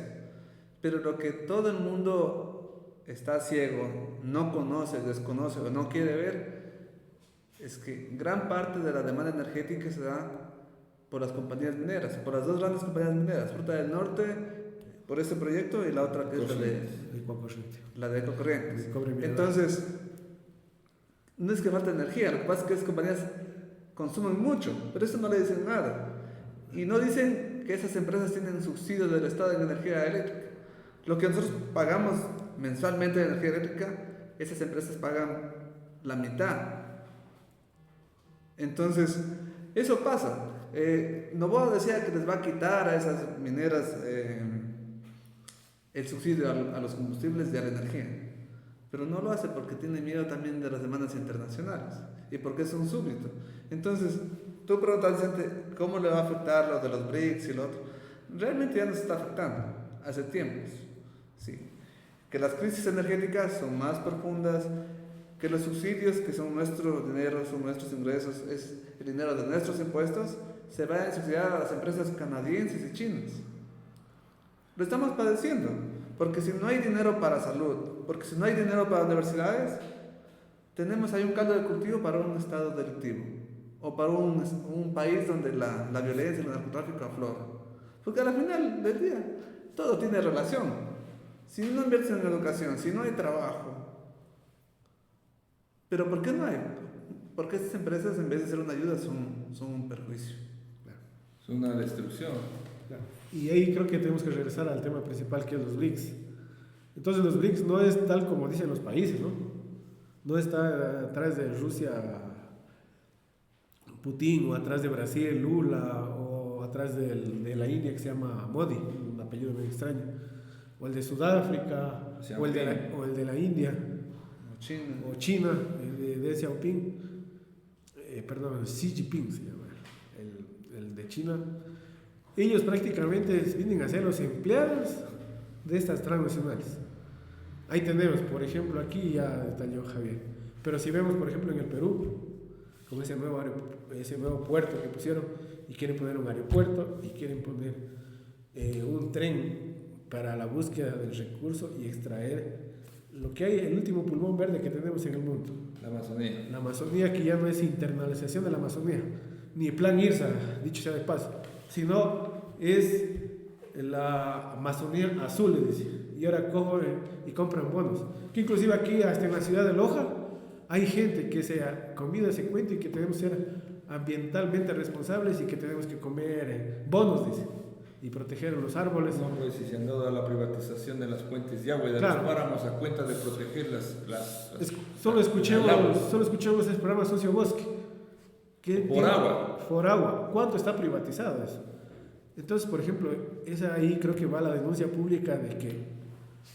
Speaker 2: Pero lo que todo el mundo está ciego, no conoce, desconoce o no quiere ver, es que gran parte de la demanda energética se da por las compañías mineras, por las dos grandes compañías mineras, Fruta del Norte, por este proyecto, y la otra que es la de Ecocorrientes. Entonces, no es que falta energía, lo que pasa es que esas compañías consumen mucho, pero eso no le dicen nada. Y no dicen que esas empresas tienen subsidios del Estado en energía eléctrica. Lo que nosotros pagamos mensualmente de energía eléctrica, esas empresas pagan la mitad. Entonces, eso pasa. Noboa decía que les va a quitar a esas mineras el subsidio a los combustibles y a la energía, pero no lo hace porque tiene miedo también de las demandas internacionales y porque es un súbdito. Entonces, tú preguntas, ¿cómo le va a afectar lo de los BRICS y lo otro? Realmente ya nos está afectando hace tiempos. Sí. Que las crisis energéticas son más profundas, que los subsidios, que son nuestro dinero, son nuestros ingresos, es el dinero de nuestros impuestos, se va a subsidiar a las empresas canadienses y chinas. Lo estamos padeciendo, porque si no hay dinero para salud, porque si no hay dinero para universidades, tenemos ahí un caldo de cultivo para un estado delictivo, o para un país donde la violencia y el narcotráfico aflora. Porque al final del día, todo tiene relación. Si no inviertes en educación, si no hay trabajo, pero ¿por qué no hay? Porque estas empresas, en vez de ser una ayuda, son un perjuicio.
Speaker 1: Claro. Es una destrucción.
Speaker 3: Claro. Y ahí creo que tenemos que regresar al tema principal, que es los BRICS. Entonces los BRICS no es tal como dicen los países, ¿no? No está atrás de Rusia Putin, o atrás de Brasil Lula, o atrás de la India que se llama Modi, un apellido muy extraño, o el de Sudáfrica, o el de la India, o China, de Deng Xiaoping, Xi Jinping se llama, el de China. Ellos prácticamente vienen a ser los empleados de estas transnacionales. Ahí tenemos, por ejemplo, aquí ya detalló Javier, pero si vemos, por ejemplo, en el Perú, con ese nuevo puerto que pusieron, y quieren poner un aeropuerto, y quieren poner un tren para la búsqueda del recurso y extraer lo que hay, el último pulmón verde que tenemos en el mundo.
Speaker 1: La Amazonía.
Speaker 3: La Amazonía, que ya no es internalización de la Amazonía, ni plan IRSA, dicho sea de paso, sino es la Amazonía azul, le dice. Y ahora cojo y compran bonos. Que inclusive aquí, hasta en la ciudad de Loja, hay gente que se ha comido ese cuento y que tenemos que ser ambientalmente responsables y que tenemos que comer bonos, dice, y proteger los árboles.
Speaker 1: No, pues si se han dado a la privatización de las fuentes de agua y de los páramos a cuenta de proteger
Speaker 3: solo escuchemos el programa Socio Bosque. Por agua. ¿Cuánto está privatizado eso? Entonces, por ejemplo, ahí creo que va la denuncia pública de que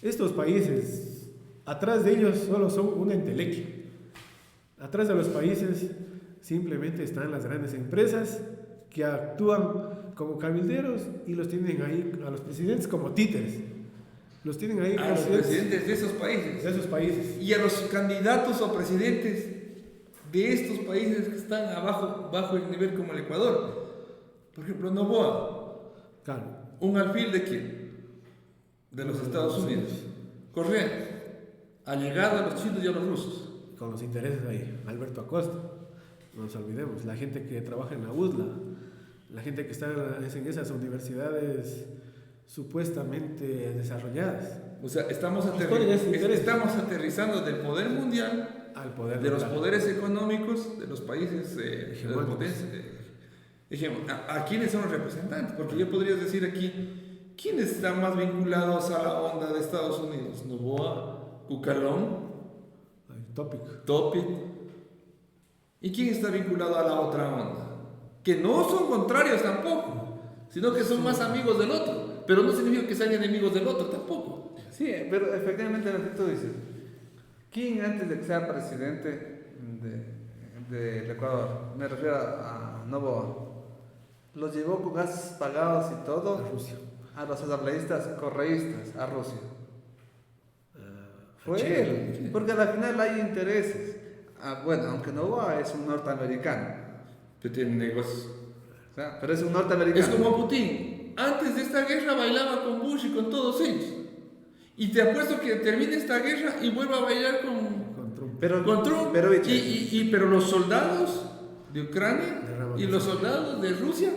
Speaker 3: estos países, atrás de ellos solo son una entelequia. Atrás de los países simplemente están las grandes empresas que actúan como cabilderos y los tienen ahí a los presidentes como títeres. Los tienen ahí
Speaker 1: a los presidentes de esos países. Y a los candidatos o presidentes de estos países que están bajo el nivel como el Ecuador. Por ejemplo, Noboa.
Speaker 3: Claro.
Speaker 1: ¿Un alfil de quién? De los Estados Unidos. Corrientes. Allegado a los chinos y a los rusos.
Speaker 3: Con los intereses ahí. Alberto Acosta. No nos olvidemos. La gente que trabaja en la UDLA. La gente que está en esas universidades supuestamente desarrolladas.
Speaker 1: O sea, estamos aterrizando del poder mundial
Speaker 3: al poder
Speaker 1: de los poderes económicos de los países ¿A quiénes son los representantes? Porque yo podría decir aquí, ¿quiénes están más vinculados a la onda de Estados Unidos? Noboa, Cucalón, Topic. ¿Y quién está vinculado a la otra onda? Que no son contrarios tampoco, sino que son más amigos del otro, pero no significa que sean enemigos del otro tampoco.
Speaker 2: Sí, pero efectivamente lo que tú dices, ¿Quién antes de que sea presidente del Ecuador, me refiero a Noboa, los llevó con gases pagados y todo
Speaker 3: A Rusia.
Speaker 2: a los asambleístas correístas, a Rusia? Fue
Speaker 3: Chile.
Speaker 2: él, porque al final hay intereses. Bueno, aunque Noboa es un norteamericano,
Speaker 1: Que tiene negocios.
Speaker 2: o sea, pero es un norteamericano.
Speaker 1: Es como Putin. Antes de esta guerra bailaba con Bush y con todos ellos. Y te apuesto que termine esta guerra y vuelva a bailar
Speaker 3: Con Trump.
Speaker 2: Pero,
Speaker 1: con Trump.
Speaker 2: pero,
Speaker 1: Pero los soldados de Ucraina
Speaker 3: Derraman
Speaker 1: y los soldados de Rusia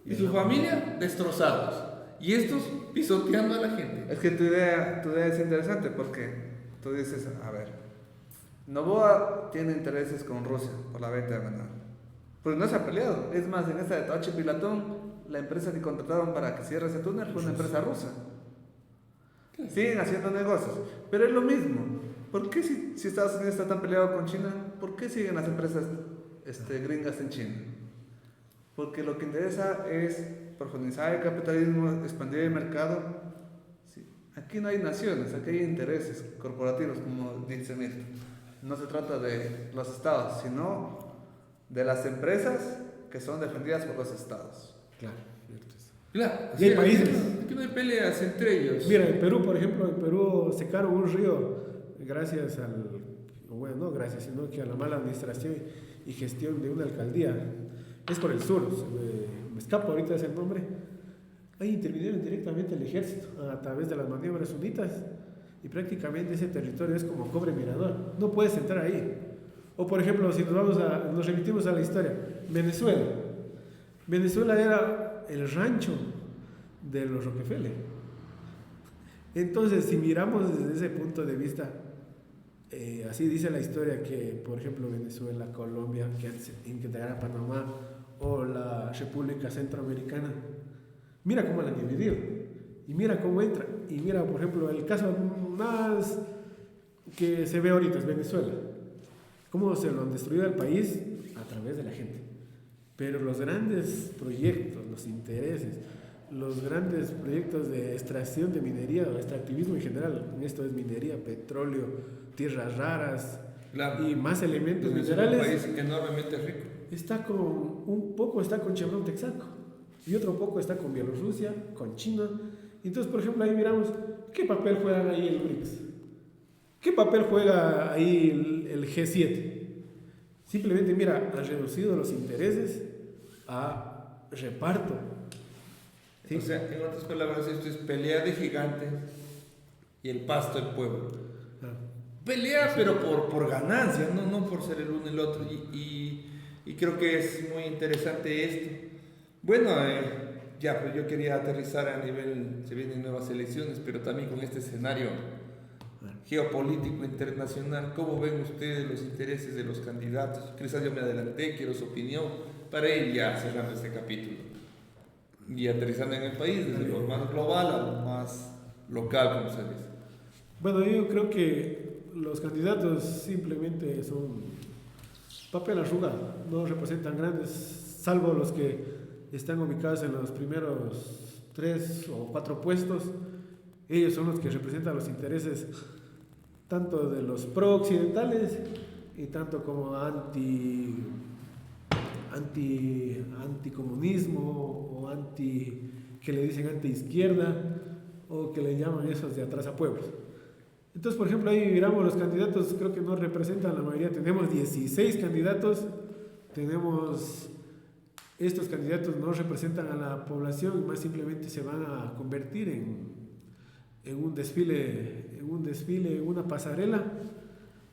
Speaker 1: y su familia destrozados. Y estos pisoteando a la gente.
Speaker 2: es que tu idea es interesante porque tú dices, a ver, Noboa tiene intereses con Rusia por la venta de ganado. Pues no se ha peleado. Es más, en esta de Toche Pilatón, la empresa que contrataron para que cierre ese túnel fue una empresa rusa. Siguen haciendo negocios, pero es lo mismo. ¿Por qué si Estados Unidos está tan peleado con China, por qué siguen las empresas gringas en China? Porque lo que interesa es profundizar el capitalismo, expandir el mercado. Sí. Aquí no hay naciones, aquí hay intereses corporativos, como dice Milton. No se trata de los estados, sino de las empresas que son defendidas por los estados.
Speaker 3: Claro, cierto es.
Speaker 1: Claro,
Speaker 3: Y hay países.
Speaker 1: Aquí no hay peleas entre ellos.
Speaker 3: Mira, en Perú, por ejemplo, en Perú secaron un río gracias bueno, no gracias, sino que a la mala administración y gestión de una alcaldía. Es por el sur, me escapo ahorita ese nombre. Ahí intervinieron directamente el ejército a través de las maniobras sunitas y prácticamente ese territorio es como cobre mirador. No puedes entrar ahí. O por ejemplo, si nos remitimos a la historia, Venezuela. Venezuela era el rancho de los Rockefeller. Entonces, si miramos desde ese punto de vista, así dice la historia que, por ejemplo, Venezuela, Colombia, que antes integrara Panamá, o la República Centroamericana, mira cómo la han dividido, y mira cómo entra, y mira, por ejemplo, el caso más que se ve ahorita es Venezuela, cómo se lo han destruido al país a través de la gente. Pero los grandes proyectos, los intereses, los grandes proyectos de extracción de minería o extractivismo en general, esto es minería, petróleo, tierras raras,
Speaker 1: Claro.
Speaker 3: y más elementos
Speaker 1: Venezuela
Speaker 3: minerales,
Speaker 1: es un país enormemente rico.
Speaker 3: un poco está con Chevron Texaco y otro poco está con Bielorrusia, con China. Entonces, por ejemplo, ahí miramos qué papel juegan ahí el BRICS, qué papel juega ahí el G7. Simplemente, mira, ha reducido los intereses a reparto. ¿Sí?
Speaker 1: O sea, en otras palabras, esto es pelea de gigantes y el pasto del pueblo.
Speaker 3: Ah.
Speaker 1: Pelea, pero por ganancia, no por ser el uno y el otro. Y creo que es muy interesante esto. Bueno, ya, pues yo quería aterrizar a nivel, se vienen nuevas elecciones, pero también con este escenario geopolítico internacional. ¿Cómo ven ustedes los intereses de los candidatos? Quizás yo me adelanté, quiero su opinión, para ir ya cerrando este capítulo. Y aterrizando en el país, desde lo más global a lo más local, como se dice.
Speaker 3: Bueno, yo creo que los candidatos simplemente son papel arrugado, no representan grandes, salvo los que están ubicados en los primeros 3 o 4 puestos. Ellos son los que representan los intereses tanto de los pro-occidentales y tanto como anticomunismo o que le dicen anti-izquierda o que le llaman esos de atrás a pueblos. Entonces, por ejemplo, ahí miramos los candidatos, creo que no representan la mayoría. Tenemos 16 candidatos, estos candidatos no representan a la población, más simplemente se van a convertir en un desfile, en una pasarela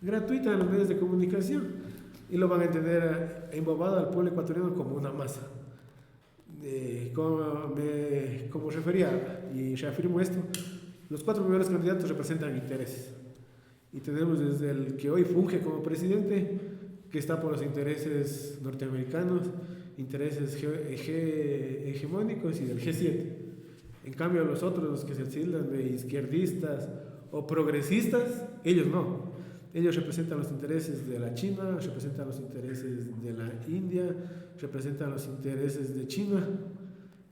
Speaker 3: gratuita en los medios de comunicación, y lo van a entender embobado al pueblo ecuatoriano como una masa. Como refería y reafirmo esto, los 4 primeros candidatos representan intereses, y tenemos desde el que hoy funge como presidente, que está por los intereses norteamericanos, intereses hegemónicos y del G7. En cambio, los otros, los que se tildan de izquierdistas o progresistas, ellos no. Ellos representan los intereses de la China, representan los intereses de la India, representan los intereses de China,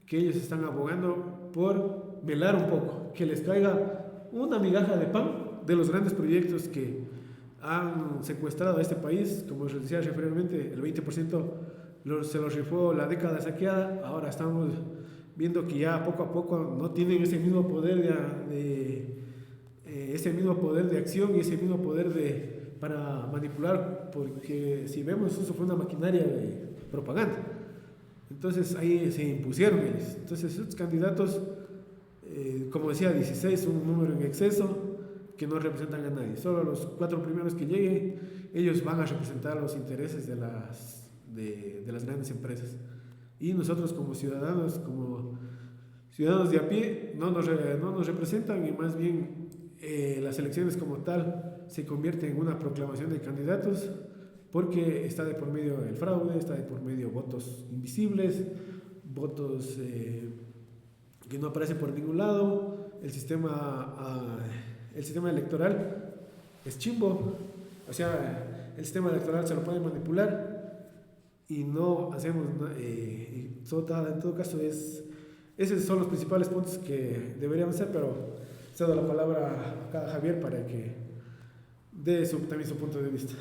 Speaker 3: que ellos están abogando por velar un poco, que les caiga una migaja de pan de los grandes proyectos que han secuestrado a este país, como les decía anteriormente, el 20% se los rifó la década saqueada. Ahora estamos viendo que ya poco a poco no tienen ese mismo poder ese mismo poder de acción y ese mismo poder para manipular, porque si vemos, eso fue una maquinaria de propaganda. Entonces ahí se impusieron ellos. Entonces estos candidatos, como decía, 16, un número en exceso, que no representan a nadie. Solo los 4 primeros que lleguen, ellos van a representar los intereses de las grandes empresas. Y nosotros como ciudadanos de a pie, no nos representan, y más bien las elecciones como tal se convierten en una proclamación de candidatos, porque está de por medio el fraude, está de por medio votos invisibles, votos que no aparecen por ningún lado. El sistema electoral es chimbo, o sea, el sistema electoral se lo puede manipular y no hacemos en todo caso esos son los principales puntos que deberíamos hacer, pero cedo la palabra acá a Javier para que dé también su punto de vista.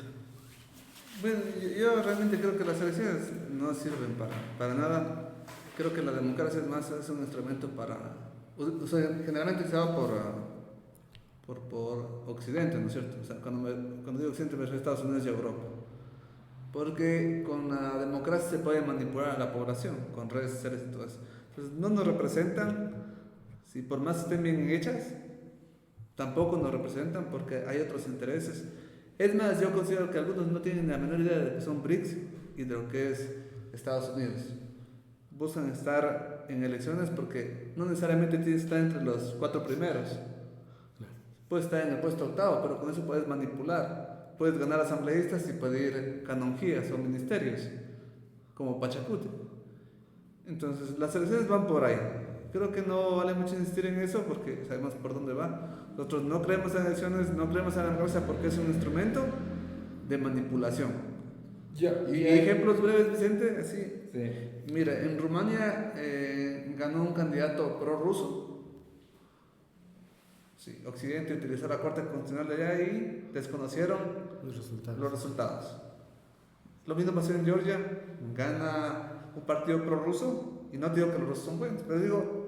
Speaker 2: Bueno, yo realmente creo que las elecciones no sirven para nada. Creo que la democracia es un instrumento o sea, generalmente se va por Occidente, ¿no es cierto? O sea, cuando digo Occidente me refiero a Estados Unidos y Europa. Porque con la democracia se puede manipular a la población, con redes sociales y todo eso. Entonces no nos representan, si por más estén bien hechas, tampoco nos representan porque hay otros intereses. Es más, yo considero que algunos no tienen la menor idea de lo que son BRICS y de lo que es Estados Unidos. Buscan estar en elecciones porque no necesariamente tienes que estar entre los 4 primeros. Puedes estar en el puesto 8º, pero con eso puedes manipular. Puedes ganar asambleístas y pedir canonjías o ministerios, como Pachacuti. Entonces, las elecciones van por ahí. Creo que no vale mucho insistir en eso porque sabemos por dónde va. Nosotros no creemos en elecciones, no creemos en la democracia porque es un instrumento de manipulación. Y ejemplos breves, Vicente, así.
Speaker 1: Sí.
Speaker 2: Mira, en Rumania ganó un candidato prorruso. Sí, Occidente utilizó la Corte Constitucional de allá y desconocieron los resultados. Lo mismo pasó en Georgia, gana un partido prorruso, y no digo que los rusos son buenos, pero digo,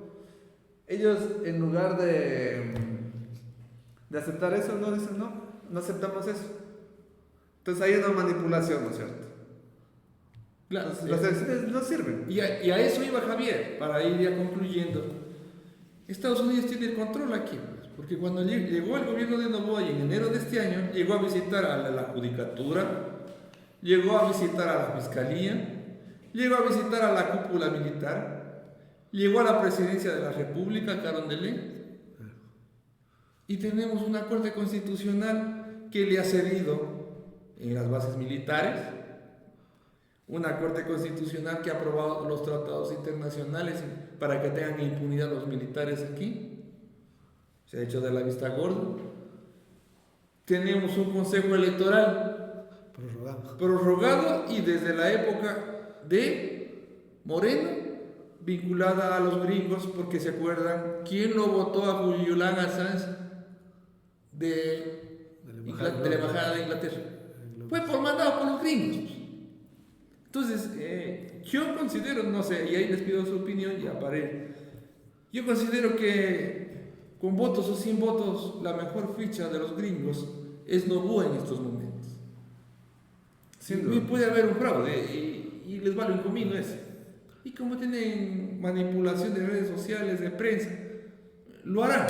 Speaker 2: ellos en lugar de aceptar eso, no dicen no aceptamos eso. Entonces hay una manipulación, ¿no es cierto?
Speaker 1: Claro,
Speaker 2: las elecciones no sirven.
Speaker 1: Y a eso iba Javier, para ir ya concluyendo. Estados Unidos tiene el control aquí, porque cuando llegó el gobierno de Noboa y en enero de este año, llegó a visitar a la judicatura, llegó a visitar a la fiscalía, llegó a visitar a la cúpula militar, llegó a la presidencia de la República, Carondelet, y tenemos una Corte Constitucional que le ha cedido en las bases militares, una Corte Constitucional que ha aprobado los tratados internacionales para que tengan impunidad los militares aquí, se ha hecho de la vista gorda. Tenemos un Consejo Electoral prorrogado y desde la época de Moreno, vinculada a los gringos, porque se acuerdan quién lo votó a Julián Assange de la embajada de Inglaterra. Fue mandado por los gringos. Entonces, yo considero, no sé, y ahí les pido su opinión ya para ir. Yo considero que con votos o sin votos, la mejor ficha de los gringos es Noboa en estos momentos. Y puede haber un fraude y les vale un comino ese. Y como tienen manipulación de redes sociales, de prensa, lo harán.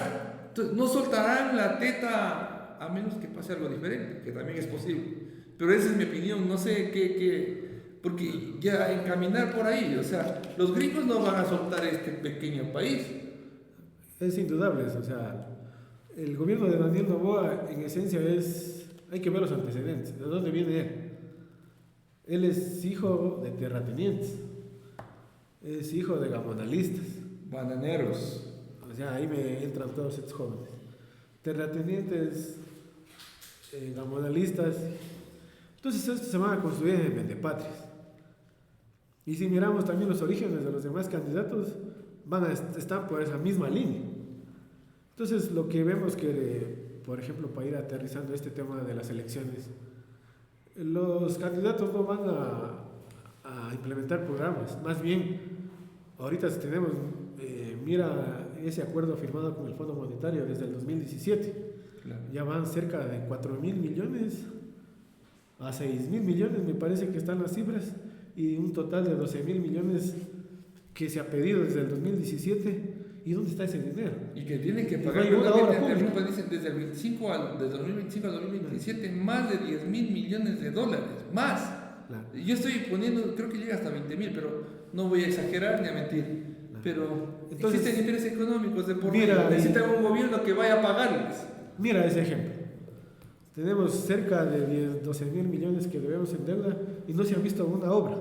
Speaker 1: Entonces, no soltarán la teta a menos que pase algo diferente, que también es posible. Pero esa es mi opinión, no sé porque ya encaminar por ahí, o sea, los gringos no van a soltar este pequeño país.
Speaker 3: Es indudable, o sea, el gobierno de Daniel Noboa en esencia hay que ver los antecedentes, ¿de dónde viene él? Él es hijo de terratenientes, es hijo de gamonalistas.
Speaker 1: Bananeros.
Speaker 3: O sea, ahí me entran todos estos jóvenes. Terratenientes, gamonalistas. Entonces estos se van a construir en vendepatrias. Y si miramos también los orígenes de los demás candidatos, están por esa misma línea. Entonces lo que vemos que por ejemplo, para ir aterrizando este tema de las elecciones, los candidatos no van a implementar programas, más bien, ahorita tenemos, mira, ese acuerdo firmado con el Fondo Monetario desde el 2017,
Speaker 1: Claro.
Speaker 3: ya van cerca de 4.000 millones a 6.000 millones, me parece que están las cifras, y un total de 12.000 millones que se ha pedido desde el 2017. ¿Y dónde está ese dinero?
Speaker 1: Y que tienen que
Speaker 3: Y
Speaker 1: pagar,
Speaker 3: no hay una obra
Speaker 1: perdóname,
Speaker 3: pública.
Speaker 1: dicen desde el 2025 al 2027, más de 10.000 millones de dólares, más.
Speaker 3: Claro.
Speaker 1: Yo estoy poniendo, creo que llega hasta 20.000, pero no voy a exagerar ni a mentir. Pero
Speaker 3: Entonces,
Speaker 1: existen intereses económicos de por
Speaker 3: mira,
Speaker 1: medio. Necesitan un gobierno que vaya a pagarles.
Speaker 3: Mira ese ejemplo. Tenemos cerca de 12.000 millones que debemos en deuda y no se ha visto una obra.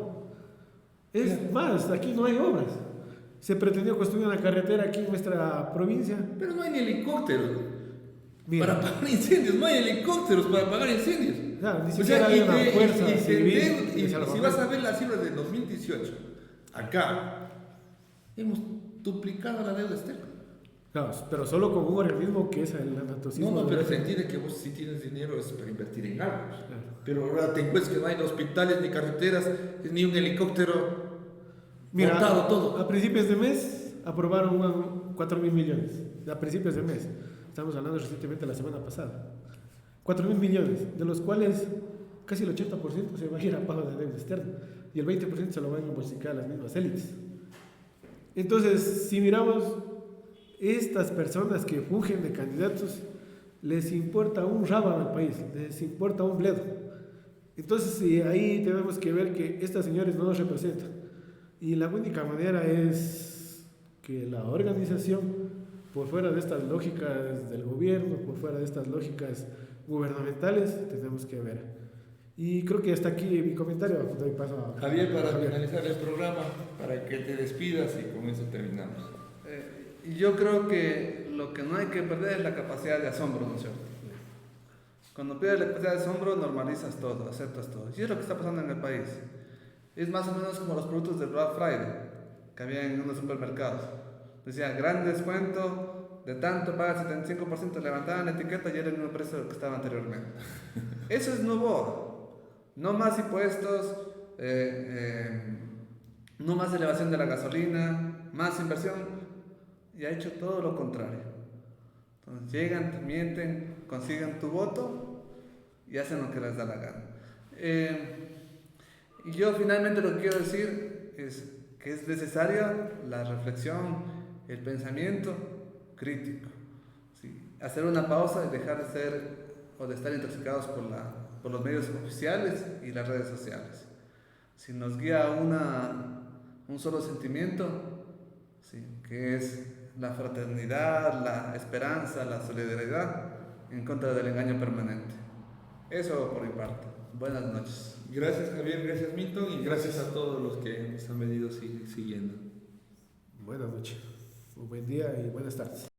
Speaker 3: Es más, aquí no hay obras. Se pretendió construir una carretera aquí en nuestra provincia.
Speaker 1: Pero no hay ni helicópteros
Speaker 3: Mira,
Speaker 1: para pagar incendios, no hay helicópteros para pagar incendios.
Speaker 3: claro, ni
Speaker 1: O
Speaker 3: siquiera
Speaker 1: sea,
Speaker 3: hay una fuerza civil.
Speaker 1: y
Speaker 3: de
Speaker 1: si
Speaker 3: salvamento.
Speaker 1: vas a ver las cifras del 2018, acá hemos duplicado la deuda externa.
Speaker 3: Claro, pero solo con un organismo que es el anatocismo.
Speaker 1: No, pero se entiende que vos si tienes dinero es para invertir en algo.
Speaker 3: Claro.
Speaker 1: Pero ahora te encuentras que no hay hospitales, ni carreteras, ni un helicóptero.
Speaker 3: Mira,
Speaker 1: Botado todo.
Speaker 3: a principios de mes aprobaron 4.000 millones. A principios de mes. Estamos hablando recientemente la semana pasada. 4.000 millones, de los cuales casi el 80% se va a ir a pago de deuda externa y el 20% se lo van a embolsicar a las mismas élites. Entonces, si miramos, estas personas que fungen de candidatos, les importa un rábano al país, les importa un bledo. Entonces, sí, ahí tenemos que ver que estas señores no nos representan. Y la única manera es que la organización, por fuera de estas lógicas del gobierno, por fuera de estas lógicas gubernamentales, tenemos que ver. Y creo que hasta aquí mi comentario. Doy paso a
Speaker 1: Javier, para
Speaker 3: Javier.
Speaker 1: finalizar el programa, para que te despidas y con eso terminamos.
Speaker 2: Yo creo que lo que no hay que perder es la capacidad de asombro, ¿no es cierto? Cuando pierdes la capacidad de asombro, normalizas todo, aceptas todo. Y es lo que está pasando en el país. Es más o menos como los productos del Black Friday que había en unos supermercados. Decía, gran descuento de tanto, paga 75%, levantaban la etiqueta y era el mismo precio que estaba anteriormente. Eso es nuevo. No más impuestos, no más elevación de la gasolina, más inversión, y ha hecho todo lo contrario. Entonces llegan, te mienten, consiguen tu voto y hacen lo que les da la gana. Y yo finalmente lo que quiero decir es que es necesaria la reflexión, el pensamiento crítico. ¿Sí? Hacer una pausa y dejar de ser o de estar intoxicados por los medios oficiales y las redes sociales. Si nos guía un solo sentimiento, ¿sí? Que es la fraternidad, la esperanza, la solidaridad en contra del engaño permanente. Eso por mi parte. Buenas noches.
Speaker 1: Gracias Javier, gracias Milton y gracias a todos los que nos han venido siguiendo.
Speaker 3: Buenas noches, un buen día y buenas tardes.